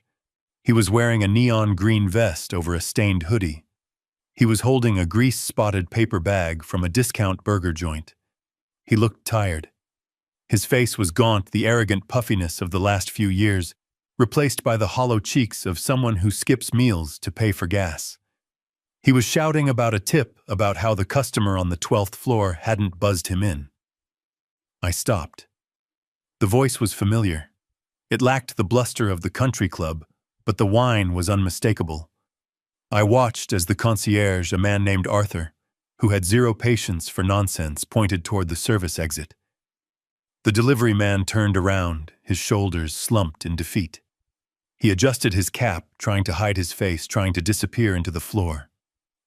He was wearing a neon green vest over a stained hoodie. He was holding a grease-spotted paper bag from a discount burger joint. He looked tired. His face was gaunt, the arrogant puffiness of the last few years, replaced by the hollow cheeks of someone who skips meals to pay for gas. He was shouting about a tip about how the customer on the 12th floor hadn't buzzed him in. I stopped. The voice was familiar. It lacked the bluster of the country club, but the whine was unmistakable. I watched as the concierge, a man named Arthur, who had zero patience for nonsense, pointed toward the service exit. The delivery man turned around, his shoulders slumped in defeat. He adjusted his cap, trying to hide his face, trying to disappear into the floor.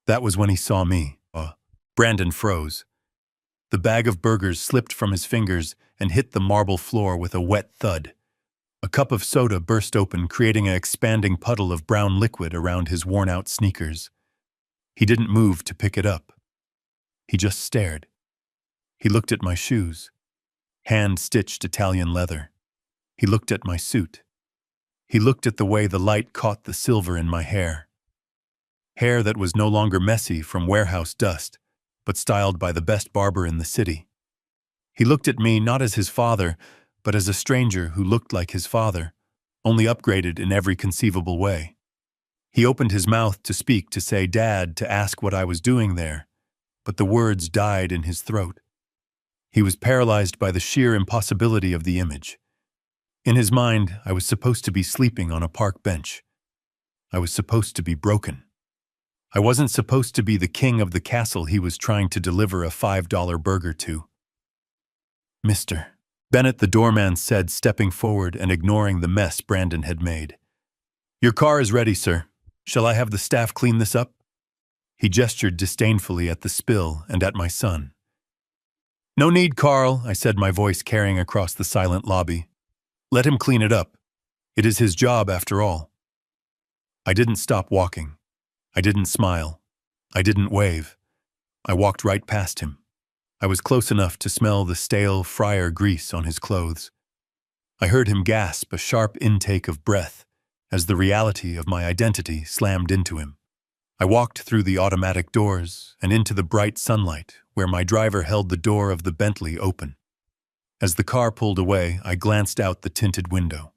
That was when he saw me. Brandon froze. The bag of burgers slipped from his fingers and hit the marble floor with a wet thud. A cup of soda burst open, creating an expanding puddle of brown liquid around his worn-out sneakers. He didn't move to pick it up. He just stared. He looked at my shoes. Hand-stitched Italian leather. He looked at my suit. He looked at the way the light caught the silver in my hair. Hair that was no longer messy from warehouse dust, but styled by the best barber in the city. He looked at me not as his father, but as a stranger who looked like his father, only upgraded in every conceivable way. He opened his mouth to speak, to say "Dad," to ask what I was doing there, but the words died in his throat. He was paralyzed by the sheer impossibility of the image. In his mind, I was supposed to be sleeping on a park bench. I was supposed to be broken. I wasn't supposed to be the king of the castle he was trying to deliver a $5 burger to. "Mr. Bennett," the doorman said, stepping forward and ignoring the mess Brandon had made. "Your car is ready, sir. Shall I have the staff clean this up?" He gestured disdainfully at the spill and at my son. "No need, Carl," I said, my voice carrying across the silent lobby. "Let him clean it up. It is his job, after all." I didn't stop walking. I didn't smile. I didn't wave. I walked right past him. I was close enough to smell the stale fryer grease on his clothes. I heard him gasp a sharp intake of breath as the reality of my identity slammed into him. I walked through the automatic doors and into the bright sunlight where my driver held the door of the Bentley open. As the car pulled away, I glanced out the tinted window.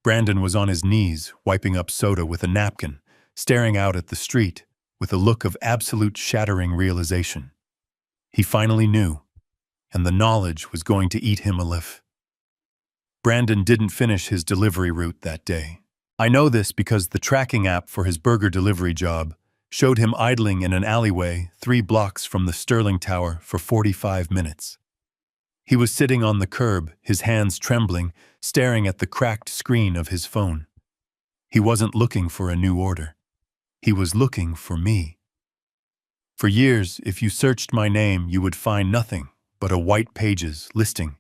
Brandon was on his knees, wiping up soda with a napkin, staring out at the street with a look of absolute shattering realization. He finally knew, and the knowledge was going to eat him alive. Brandon didn't finish his delivery route that day. I know this because the tracking app for his burger delivery job showed him idling in an alleyway 3 blocks from the Sterling Tower for 45 minutes. He was sitting on the curb, his hands trembling, staring at the cracked screen of his phone. He wasn't looking for a new order. He was looking for me. For years, if you searched my name, you would find nothing but a white pages listing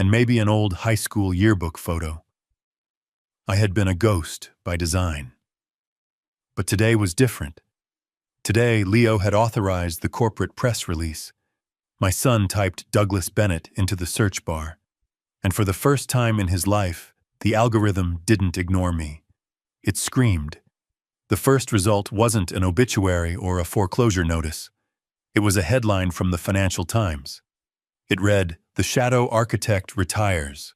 and maybe an old high school yearbook photo. I had been a ghost by design. But today was different. Today, Leo had authorized the corporate press release. My son typed Douglas Bennett into the search bar, and for the first time in his life, the algorithm didn't ignore me. It screamed. The first result wasn't an obituary or a foreclosure notice. It was a headline from the Financial Times. It read, "The Shadow Architect Retires.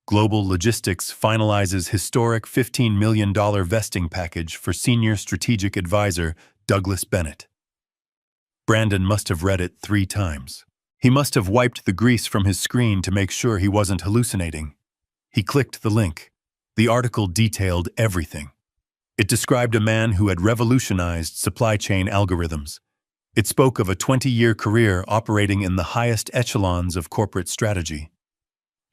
Global Logistics finalizes historic $15 million vesting package for senior strategic advisor Douglas Bennett." Brandon must have read it 3 times. He must have wiped the grease from his screen to make sure he wasn't hallucinating. He clicked the link. The article detailed everything. It described a man who had revolutionized supply chain algorithms. It spoke of a 20-year career operating in the highest echelons of corporate strategy.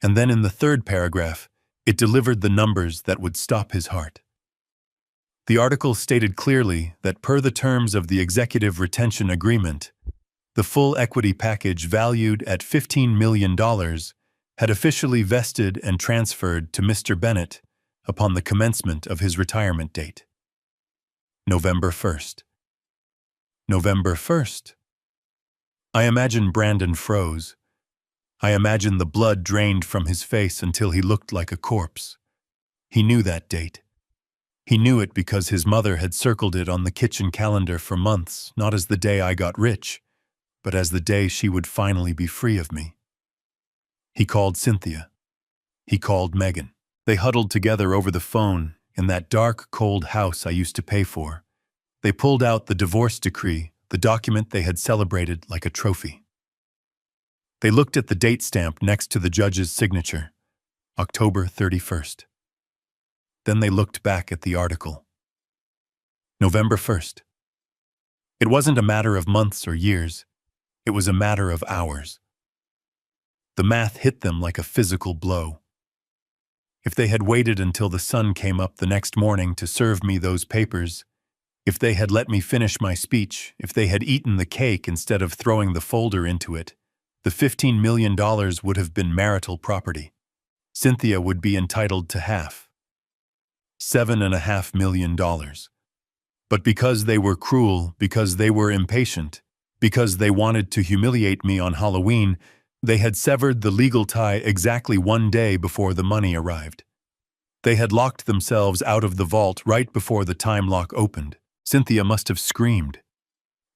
And then in the 3rd paragraph, it delivered the numbers that would stop his heart. The article stated clearly that per the terms of the Executive Retention Agreement, the full equity package valued at $15 million had officially vested and transferred to Mr. Bennett upon the commencement of his retirement date. November 1st. November 1st. I imagine Brandon froze. I imagine the blood drained from his face until he looked like a corpse. He knew that date. He knew it because his mother had circled it on the kitchen calendar for months, not as the day I got rich, but as the day she would finally be free of me. He called Cynthia. He called Megan. They huddled together over the phone in that dark, cold house I used to pay for. They pulled out the divorce decree, the document they had celebrated like a trophy. They looked at the date stamp next to the judge's signature, October 31st. Then they looked back at the article. November 1st. It wasn't a matter of months or years. It was a matter of hours. The math hit them like a physical blow. If they had waited until the sun came up the next morning to serve me those papers, if they had let me finish my speech, if they had eaten the cake instead of throwing the folder into it, the $15 million would have been marital property. Cynthia would be entitled to half. $7.5 million. But because they were cruel, because they were impatient, because they wanted to humiliate me on Halloween, they had severed the legal tie exactly 1 day before the money arrived. They had locked themselves out of the vault right before the time lock opened. Cynthia must have screamed.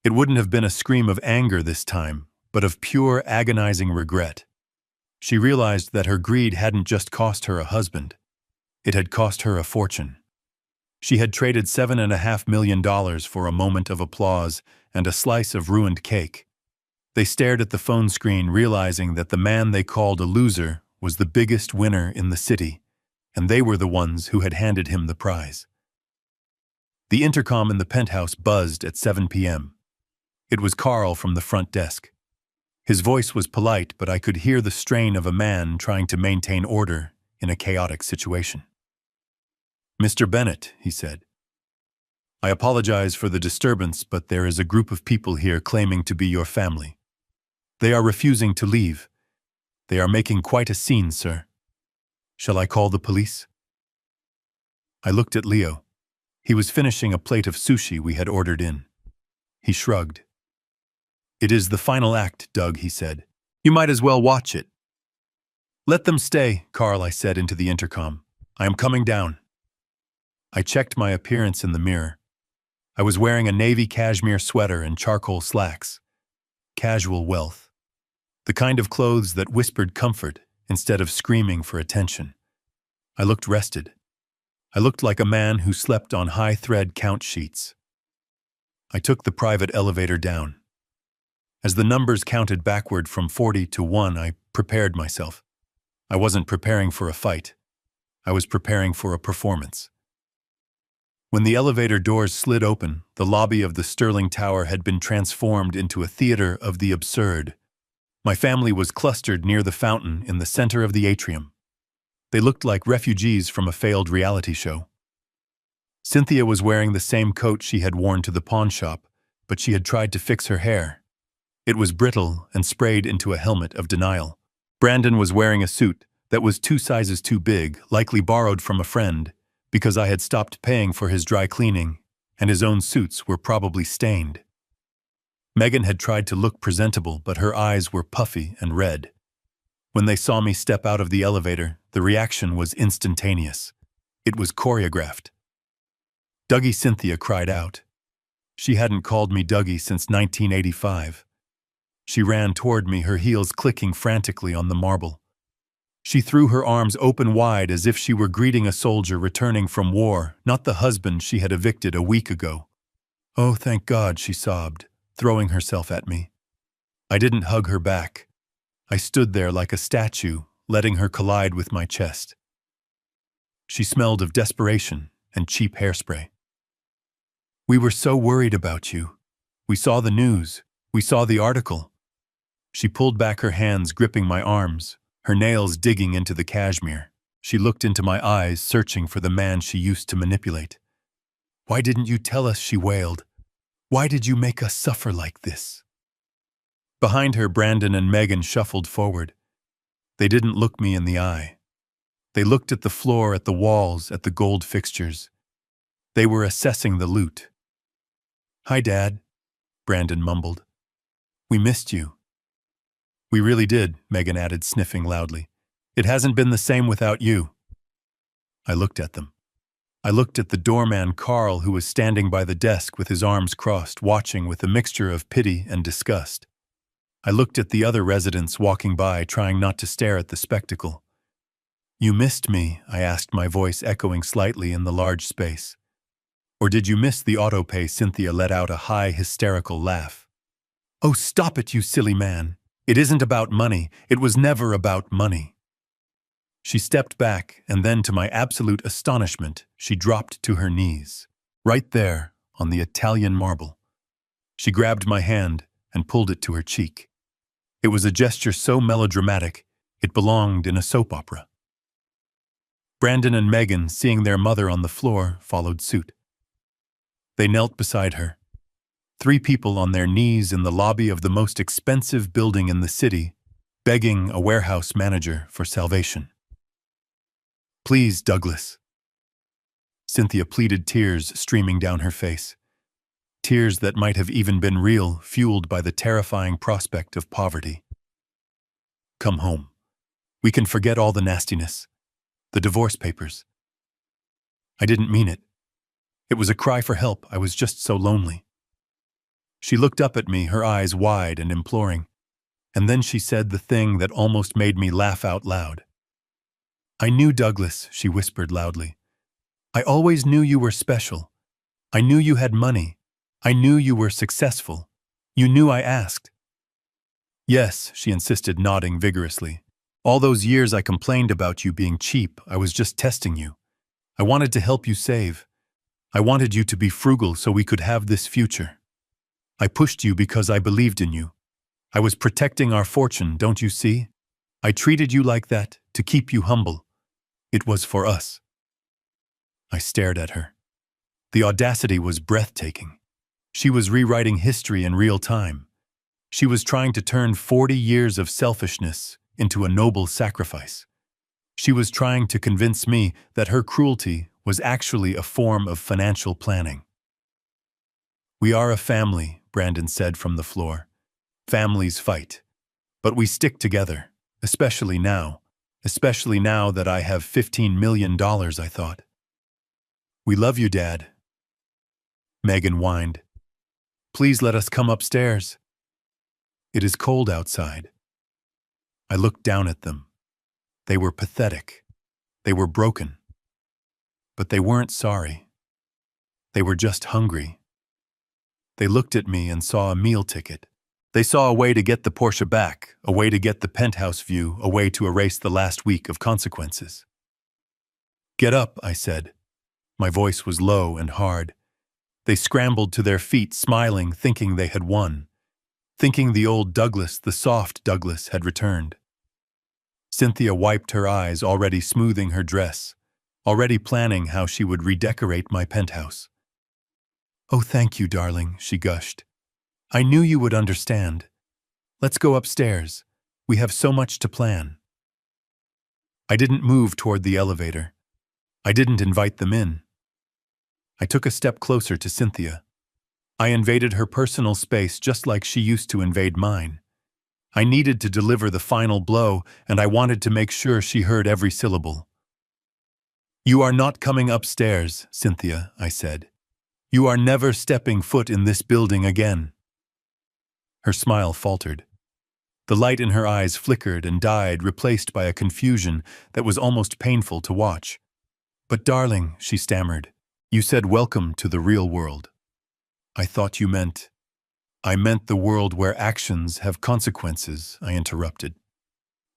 It wouldn't have been a scream of anger this time, but of pure, agonizing regret. She realized that her greed hadn't just cost her a husband. It had cost her a fortune. She had traded $7.5 million for a moment of applause and a slice of ruined cake. They stared at the phone screen, realizing that the man they called a loser was the biggest winner in the city, and they were the ones who had handed him the prize. The intercom in the penthouse buzzed at 7 p.m. It was Carl from the front desk. His voice was polite, but I could hear the strain of a man trying to maintain order in a chaotic situation. "Mr. Bennett," he said, "I apologize for the disturbance, but there is a group of people here claiming to be your family. They are refusing to leave. They are making quite a scene, sir. Shall I call the police?" I looked at Leo. He was finishing a plate of sushi we had ordered in. He shrugged. "It is the final act, Doug," he said. "You might as well watch it." "Let them stay," Carl, I said into the intercom. "I am coming down." I checked my appearance in the mirror. I was wearing a navy cashmere sweater and charcoal slacks. Casual wealth. The kind of clothes that whispered comfort instead of screaming for attention. I looked rested. I looked like a man who slept on high-thread count sheets. I took the private elevator down. As the numbers counted backward from 40 to 1, I prepared myself. I wasn't preparing for a fight. I was preparing for a performance. When the elevator doors slid open, the lobby of the Sterling Tower had been transformed into a theater of the absurd. My family was clustered near the fountain in the center of the atrium. They looked like refugees from a failed reality show. Cynthia was wearing the same coat she had worn to the pawn shop, but she had tried to fix her hair. It was brittle and sprayed into a helmet of denial. Brandon was wearing a suit that was 2 sizes too big, likely borrowed from a friend, because I had stopped paying for his dry cleaning, and his own suits were probably stained. Megan had tried to look presentable, but her eyes were puffy and red. When they saw me step out of the elevator, the reaction was instantaneous. It was choreographed. "Dougie!" Cynthia cried out. She hadn't called me Dougie since 1985. She ran toward me, her heels clicking frantically on the marble. She threw her arms open wide as if she were greeting a soldier returning from war, not the husband she had evicted a week ago. "Oh, thank God," she sobbed, throwing herself at me. I didn't hug her back. I stood there like a statue, letting her collide with my chest. She smelled of desperation and cheap hairspray. "We were so worried about you. We saw the news. We saw the article." She pulled back her hands, gripping my arms, her nails digging into the cashmere. She looked into my eyes, searching for the man she used to manipulate. "Why didn't you tell us?" she wailed. "Why did you make us suffer like this?" Behind her, Brandon and Megan shuffled forward. They didn't look me in the eye. They looked at the floor, at the walls, at the gold fixtures. They were assessing the loot. "Hi, Dad," Brandon mumbled. "We missed you." "We really did," Megan added, sniffing loudly. "It hasn't been the same without you." I looked at them. I looked at the doorman, Carl, who was standing by the desk with his arms crossed, watching with a mixture of pity and disgust. I looked at the other residents walking by, trying not to stare at the spectacle. "You missed me?" I asked, my voice echoing slightly in the large space. "Or did you miss the autopay?" Cynthia let out a high, hysterical laugh. "Oh, stop it, you silly man. It isn't about money. It was never about money." She stepped back, and then, to my absolute astonishment, she dropped to her knees, right there on the Italian marble. She grabbed my hand and pulled it to her cheek. It was a gesture so melodramatic, it belonged in a soap opera. Brandon and Megan, seeing their mother on the floor, followed suit. They knelt beside her. 3 people on their knees in the lobby of the most expensive building in the city, begging a warehouse manager for salvation. "Please, Douglas." Cynthia pleaded, tears streaming down her face. Tears that might have even been real, fueled by the terrifying prospect of poverty. "Come home. We can forget all the nastiness. The divorce papers." I didn't mean it. It was a cry for help. I was just so lonely. She looked up at me, her eyes wide and imploring. And then she said the thing that almost made me laugh out loud. "I knew, Douglas," she whispered loudly. "I always knew you were special. I knew you had money. I knew you were successful. You knew I asked." "Yes," she insisted, nodding vigorously. "All those years I complained about you being cheap. I was just testing you. I wanted to help you save. I wanted you to be frugal so we could have this future. I pushed you because I believed in you. I was protecting our fortune, don't you see? I treated you like that, to keep you humble. It was for us." I stared at her. The audacity was breathtaking. She was rewriting history in real time. She was trying to turn 40 years of selfishness into a noble sacrifice. She was trying to convince me that her cruelty was actually a form of financial planning. "We are a family," Brandon said from the floor. "Families fight. But we stick together, especially now that I have $15 million, I thought." "We love you, Dad." Megan whined. "Please let us come upstairs." "It is cold outside." I looked down at them. They were pathetic. They were broken. But they weren't sorry. They were just hungry. They looked at me and saw a meal ticket. They saw a way to get the Porsche back, a way to get the penthouse view, a way to erase the last week of consequences. "Get up," I said. My voice was low and hard. They scrambled to their feet, smiling, thinking they had won. Thinking the old Douglas, the soft Douglas, had returned. Cynthia wiped her eyes, already smoothing her dress, already planning how she would redecorate my penthouse. "Oh, thank you, darling," she gushed. "I knew you would understand. Let's go upstairs. We have so much to plan. I didn't move toward the elevator. I didn't invite them in. I took a step closer to Cynthia. I invaded her personal space just like she used to invade mine. I needed to deliver the final blow, and I wanted to make sure she heard every syllable. "You are not coming upstairs, Cynthia," I said. "You are never stepping foot in this building again." Her smile faltered. The light in her eyes flickered and died, replaced by a confusion that was almost painful to watch. "But darling," she stammered, "you said welcome to the real world." "I thought you meant—" "I meant the world where actions have consequences," I interrupted.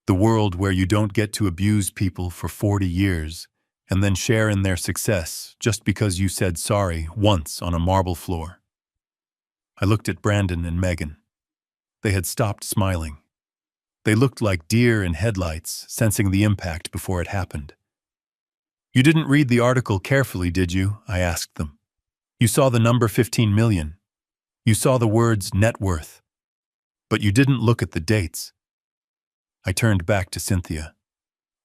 "The world where you don't get to abuse people for 40 years and then share in their success just because you said sorry once on a marble floor." I looked at Brandon and Megan. They had stopped smiling. They looked like deer in headlights, sensing the impact before it happened. "You didn't read the article carefully, did you?" I asked them. "You saw the number 15 million. You saw the words net worth. But you didn't look at the dates." I turned back to Cynthia.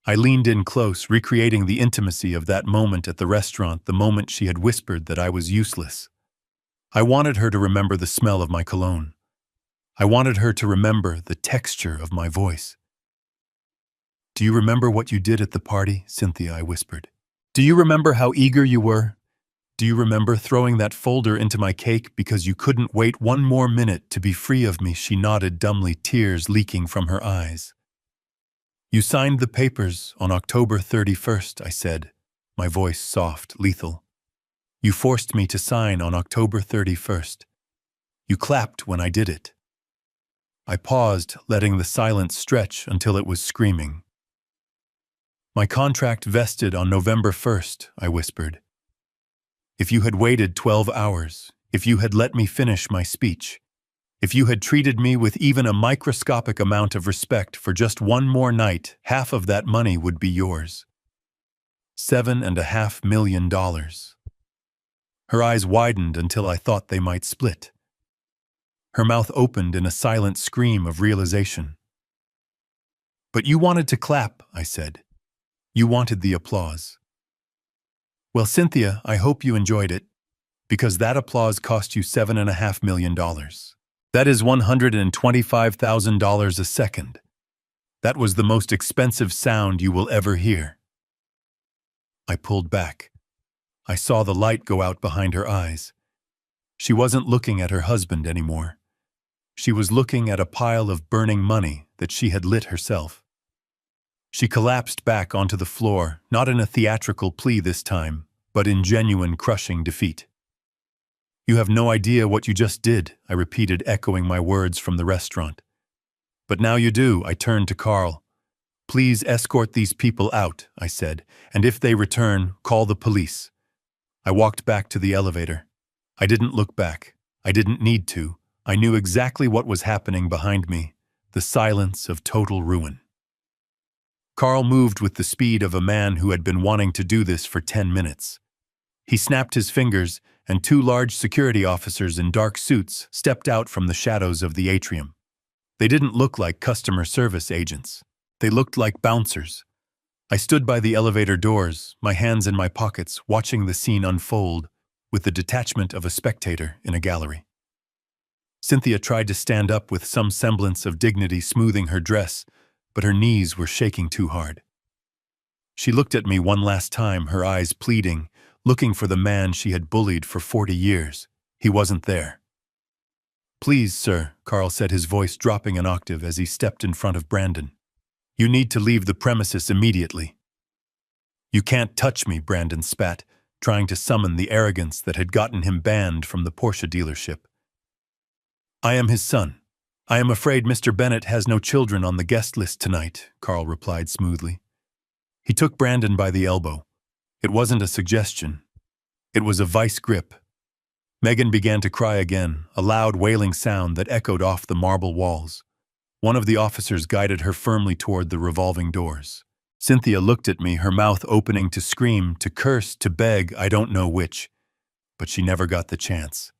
I leaned in close, recreating the intimacy of that moment at the restaurant, the moment she had whispered that I was useless. I wanted her to remember the smell of my cologne. I wanted her to remember the texture of my voice. "Do you remember what you did at the party, Cynthia?" I whispered. "Do you remember how eager you were? Do you remember throwing that folder into my cake because you couldn't wait one more minute to be free of me?" She nodded dumbly, tears leaking from her eyes. "You signed the papers on October 31st, I said, my voice soft, lethal. "You forced me to sign on October 31st. You clapped when I did it." I paused, letting the silence stretch until it was screaming. "My contract vested on November 1st, I whispered. "If you had waited 12 hours, if you had let me finish my speech, if you had treated me with even a microscopic amount of respect for just one more night, half of that money would be yours. $7.5 million. Her eyes widened until I thought they might split. Her mouth opened in a silent scream of realization. "But you wanted to clap," I said. "You wanted the applause." "Well, Cynthia, I hope you enjoyed it, because that applause cost you $7.5 million. That is $125,000 a second. That was the most expensive sound you will ever hear." I pulled back. I saw the light go out behind her eyes. She wasn't looking at her husband anymore. She was looking at a pile of burning money that she had lit herself. She collapsed back onto the floor, not in a theatrical plea this time, but in genuine crushing defeat. "You have no idea what you just did," I repeated, echoing my words from the restaurant. "But now you do," I turned to Carl. "Please escort these people out," I said, "and if they return, call the police." I walked back to the elevator. I didn't look back. I didn't need to. I knew exactly what was happening behind me, the silence of total ruin. Carl moved with the speed of a man who had been wanting to do this for 10 minutes. He snapped his fingers, and 2 large security officers in dark suits stepped out from the shadows of the atrium. They didn't look like customer service agents. They looked like bouncers. I stood by the elevator doors, my hands in my pockets, watching the scene unfold with the detachment of a spectator in a gallery. Cynthia tried to stand up with some semblance of dignity, smoothing her dress, but her knees were shaking too hard. She looked at me one last time, her eyes pleading, looking for the man she had bullied for 40 years. He wasn't there. "Please, sir," Carl said, his voice dropping an octave as he stepped in front of Brandon. "You need to leave the premises immediately." "You can't touch me," Brandon spat, trying to summon the arrogance that had gotten him banned from the Porsche dealership. "I am his son. I am afraid Mr. Bennett has no children on the guest list tonight," Carl replied smoothly. He took Brandon by the elbow. It wasn't a suggestion. It was a vice grip. Megan began to cry again, a loud wailing sound that echoed off the marble walls. One of the officers guided her firmly toward the revolving doors. Cynthia looked at me, her mouth opening to scream, to curse, to beg, I don't know which, but she never got the chance.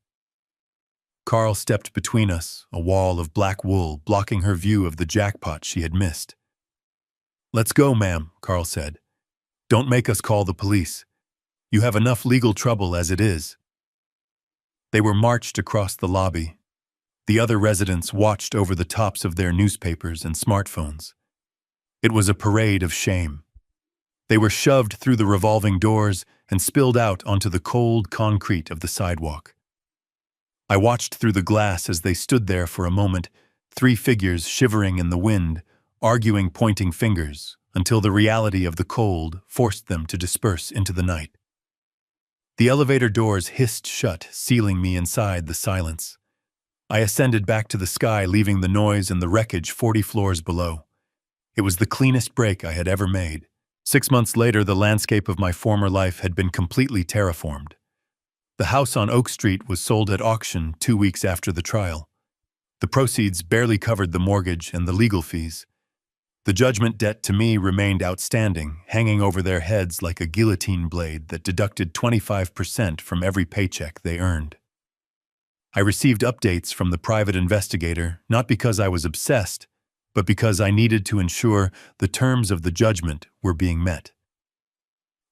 Carl stepped between us, a wall of black wool blocking her view of the jackpot she had missed. "Let's go, ma'am," Carl said. "Don't make us call the police. You have enough legal trouble as it is." They were marched across the lobby. The other residents watched over the tops of their newspapers and smartphones. It was a parade of shame. They were shoved through the revolving doors and spilled out onto the cold concrete of the sidewalk. I watched through the glass as they stood there for a moment, three figures shivering in the wind, arguing, pointing fingers, until the reality of the cold forced them to disperse into the night. The elevator doors hissed shut, sealing me inside the silence. I ascended back to the sky, leaving the noise and the wreckage 40 floors below. It was the cleanest break I had ever made. 6 months later, the landscape of my former life had been completely terraformed. The house on Oak Street was sold at auction 2 weeks after the trial. The proceeds barely covered the mortgage and the legal fees. The judgment debt to me remained outstanding, hanging over their heads like a guillotine blade that deducted 25% from every paycheck they earned. I received updates from the private investigator, not because I was obsessed, but because I needed to ensure the terms of the judgment were being met.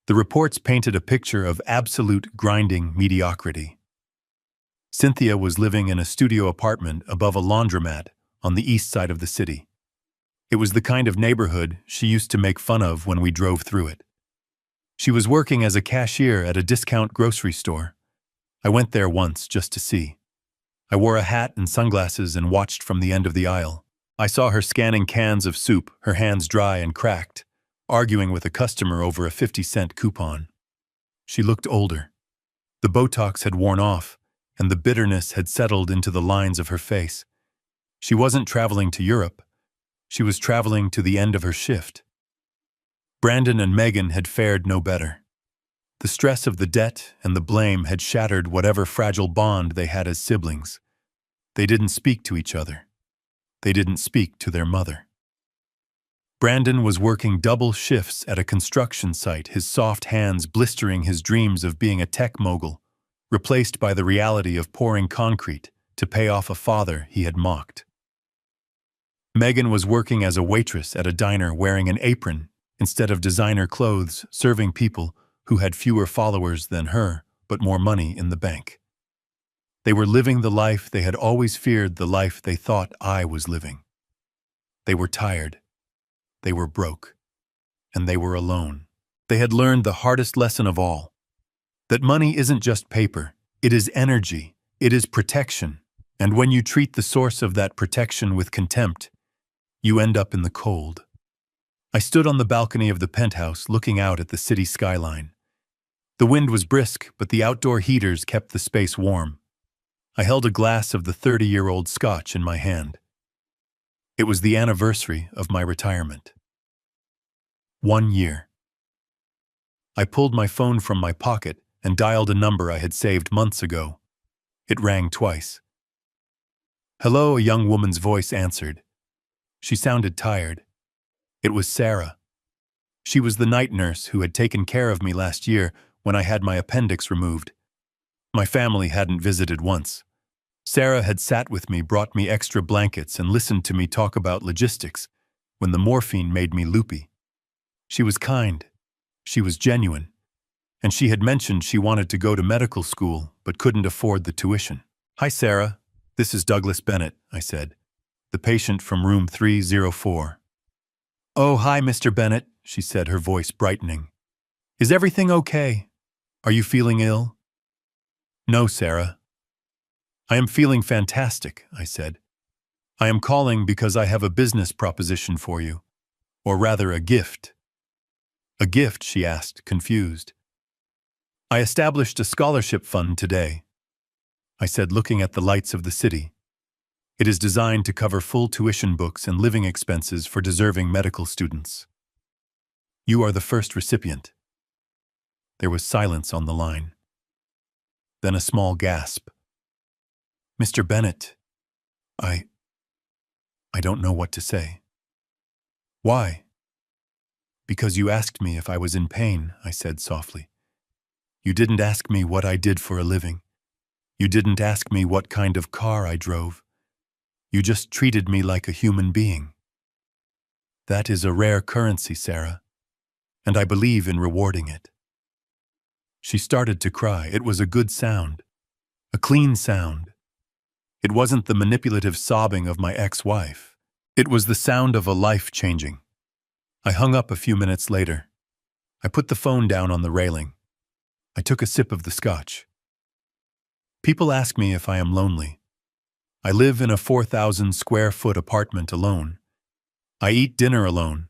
The reports painted a picture of absolute grinding mediocrity. Cynthia was living in a studio apartment above a laundromat on the east side of the city. It was the kind of neighborhood she used to make fun of when we drove through it. She was working as a cashier at a discount grocery store. I went there once just to see. I wore a hat and sunglasses and watched from the end of the aisle. I saw her scanning cans of soup, her hands dry and cracked, arguing with a customer over a 50-cent coupon. She looked older. The Botox had worn off, and the bitterness had settled into the lines of her face. She wasn't traveling to Europe. She was traveling to the end of her shift. Brandon and Megan had fared no better. The stress of the debt and the blame had shattered whatever fragile bond they had as siblings. They didn't speak to each other. They didn't speak to their mother. Brandon was working double shifts at a construction site, his soft hands blistering his dreams of being a tech mogul, replaced by the reality of pouring concrete to pay off a father he had mocked. Megan was working as a waitress at a diner wearing an apron instead of designer clothes, serving people who had fewer followers than her, but more money in the bank. They were living the life they had always feared, the life they thought I was living. They were tired. They were broke. And they were alone. They had learned the hardest lesson of all, that money isn't just paper, it is energy, it is protection, and when you treat the source of that protection with contempt, you end up in the cold. I stood on the balcony of the penthouse looking out at the city skyline. The wind was brisk, but the outdoor heaters kept the space warm. I held a glass of the 30-year-old scotch in my hand. It was the anniversary of my retirement. 1 year. I pulled my phone from my pocket and dialed a number I had saved months ago. It rang twice. "Hello," a young woman's voice answered. She sounded tired. It was Sarah. She was the night nurse who had taken care of me last year when I had my appendix removed. My family hadn't visited once. Sarah had sat with me, brought me extra blankets, and listened to me talk about logistics when the morphine made me loopy. She was kind. She was genuine. And she had mentioned she wanted to go to medical school but couldn't afford the tuition. "Hi, Sarah. This is Douglas Bennett," I said, "the patient from room 304. "Oh, hi, Mr. Bennett," she said, her voice brightening. "Is everything okay? Are you feeling ill?" "No, Sarah." "I am feeling fantastic," I said. "I am calling because I have a business proposition for you. Or rather, a gift." "A gift?" she asked, confused. "I established a scholarship fund today," I said, looking at the lights of the city. "It is designed to cover full tuition books and living expenses for deserving medical students. You are the first recipient." There was silence on the line. Then a small gasp. "Mr. Bennett, I don't know what to say." "Why?" "Because you asked me if I was in pain," I said softly. "You didn't ask me what I did for a living. You didn't ask me what kind of car I drove. You just treated me like a human being. That is a rare currency, Sarah, and I believe in rewarding it." She started to cry. It was a good sound, a clean sound. It wasn't the manipulative sobbing of my ex-wife. It was the sound of a life changing. I hung up a few minutes later. I put the phone down on the railing. I took a sip of the scotch. People ask me if I am lonely. I live in a 4,000 square foot apartment alone. I eat dinner alone.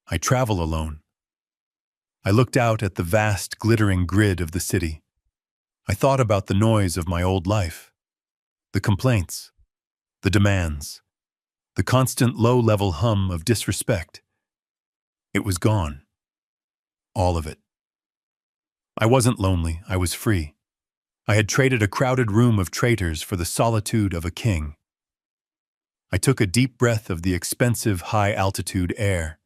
I travel alone. I looked out at the vast, glittering grid of the city. I thought about the noise of my old life, the complaints, the demands, the constant low-level hum of disrespect. It was gone. All of it. I wasn't lonely, I was free. I had traded a crowded room of traitors for the solitude of a king. I took a deep breath of the expensive, high-altitude air.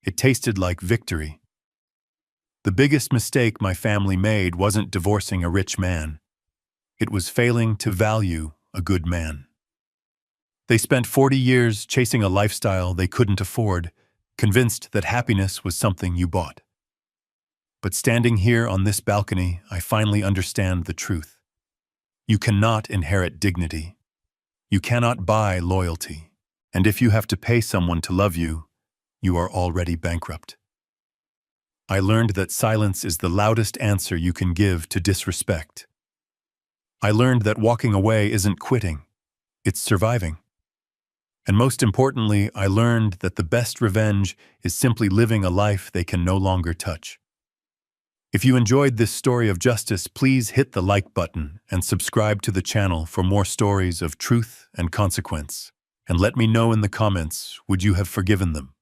It tasted like victory. The biggest mistake my family made wasn't divorcing a rich man. It was failing to value a good man. They spent 40 years chasing a lifestyle they couldn't afford, convinced that happiness was something you bought. But standing here on this balcony, I finally understand the truth. You cannot inherit dignity. You cannot buy loyalty. And if you have to pay someone to love you, you are already bankrupt. I learned that silence is the loudest answer you can give to disrespect. I learned that walking away isn't quitting, it's surviving. And most importantly, I learned that the best revenge is simply living a life they can no longer touch. If you enjoyed this story of justice, please hit the like button and subscribe to the channel for more stories of truth and consequence. And let me know in the comments, would you have forgiven them?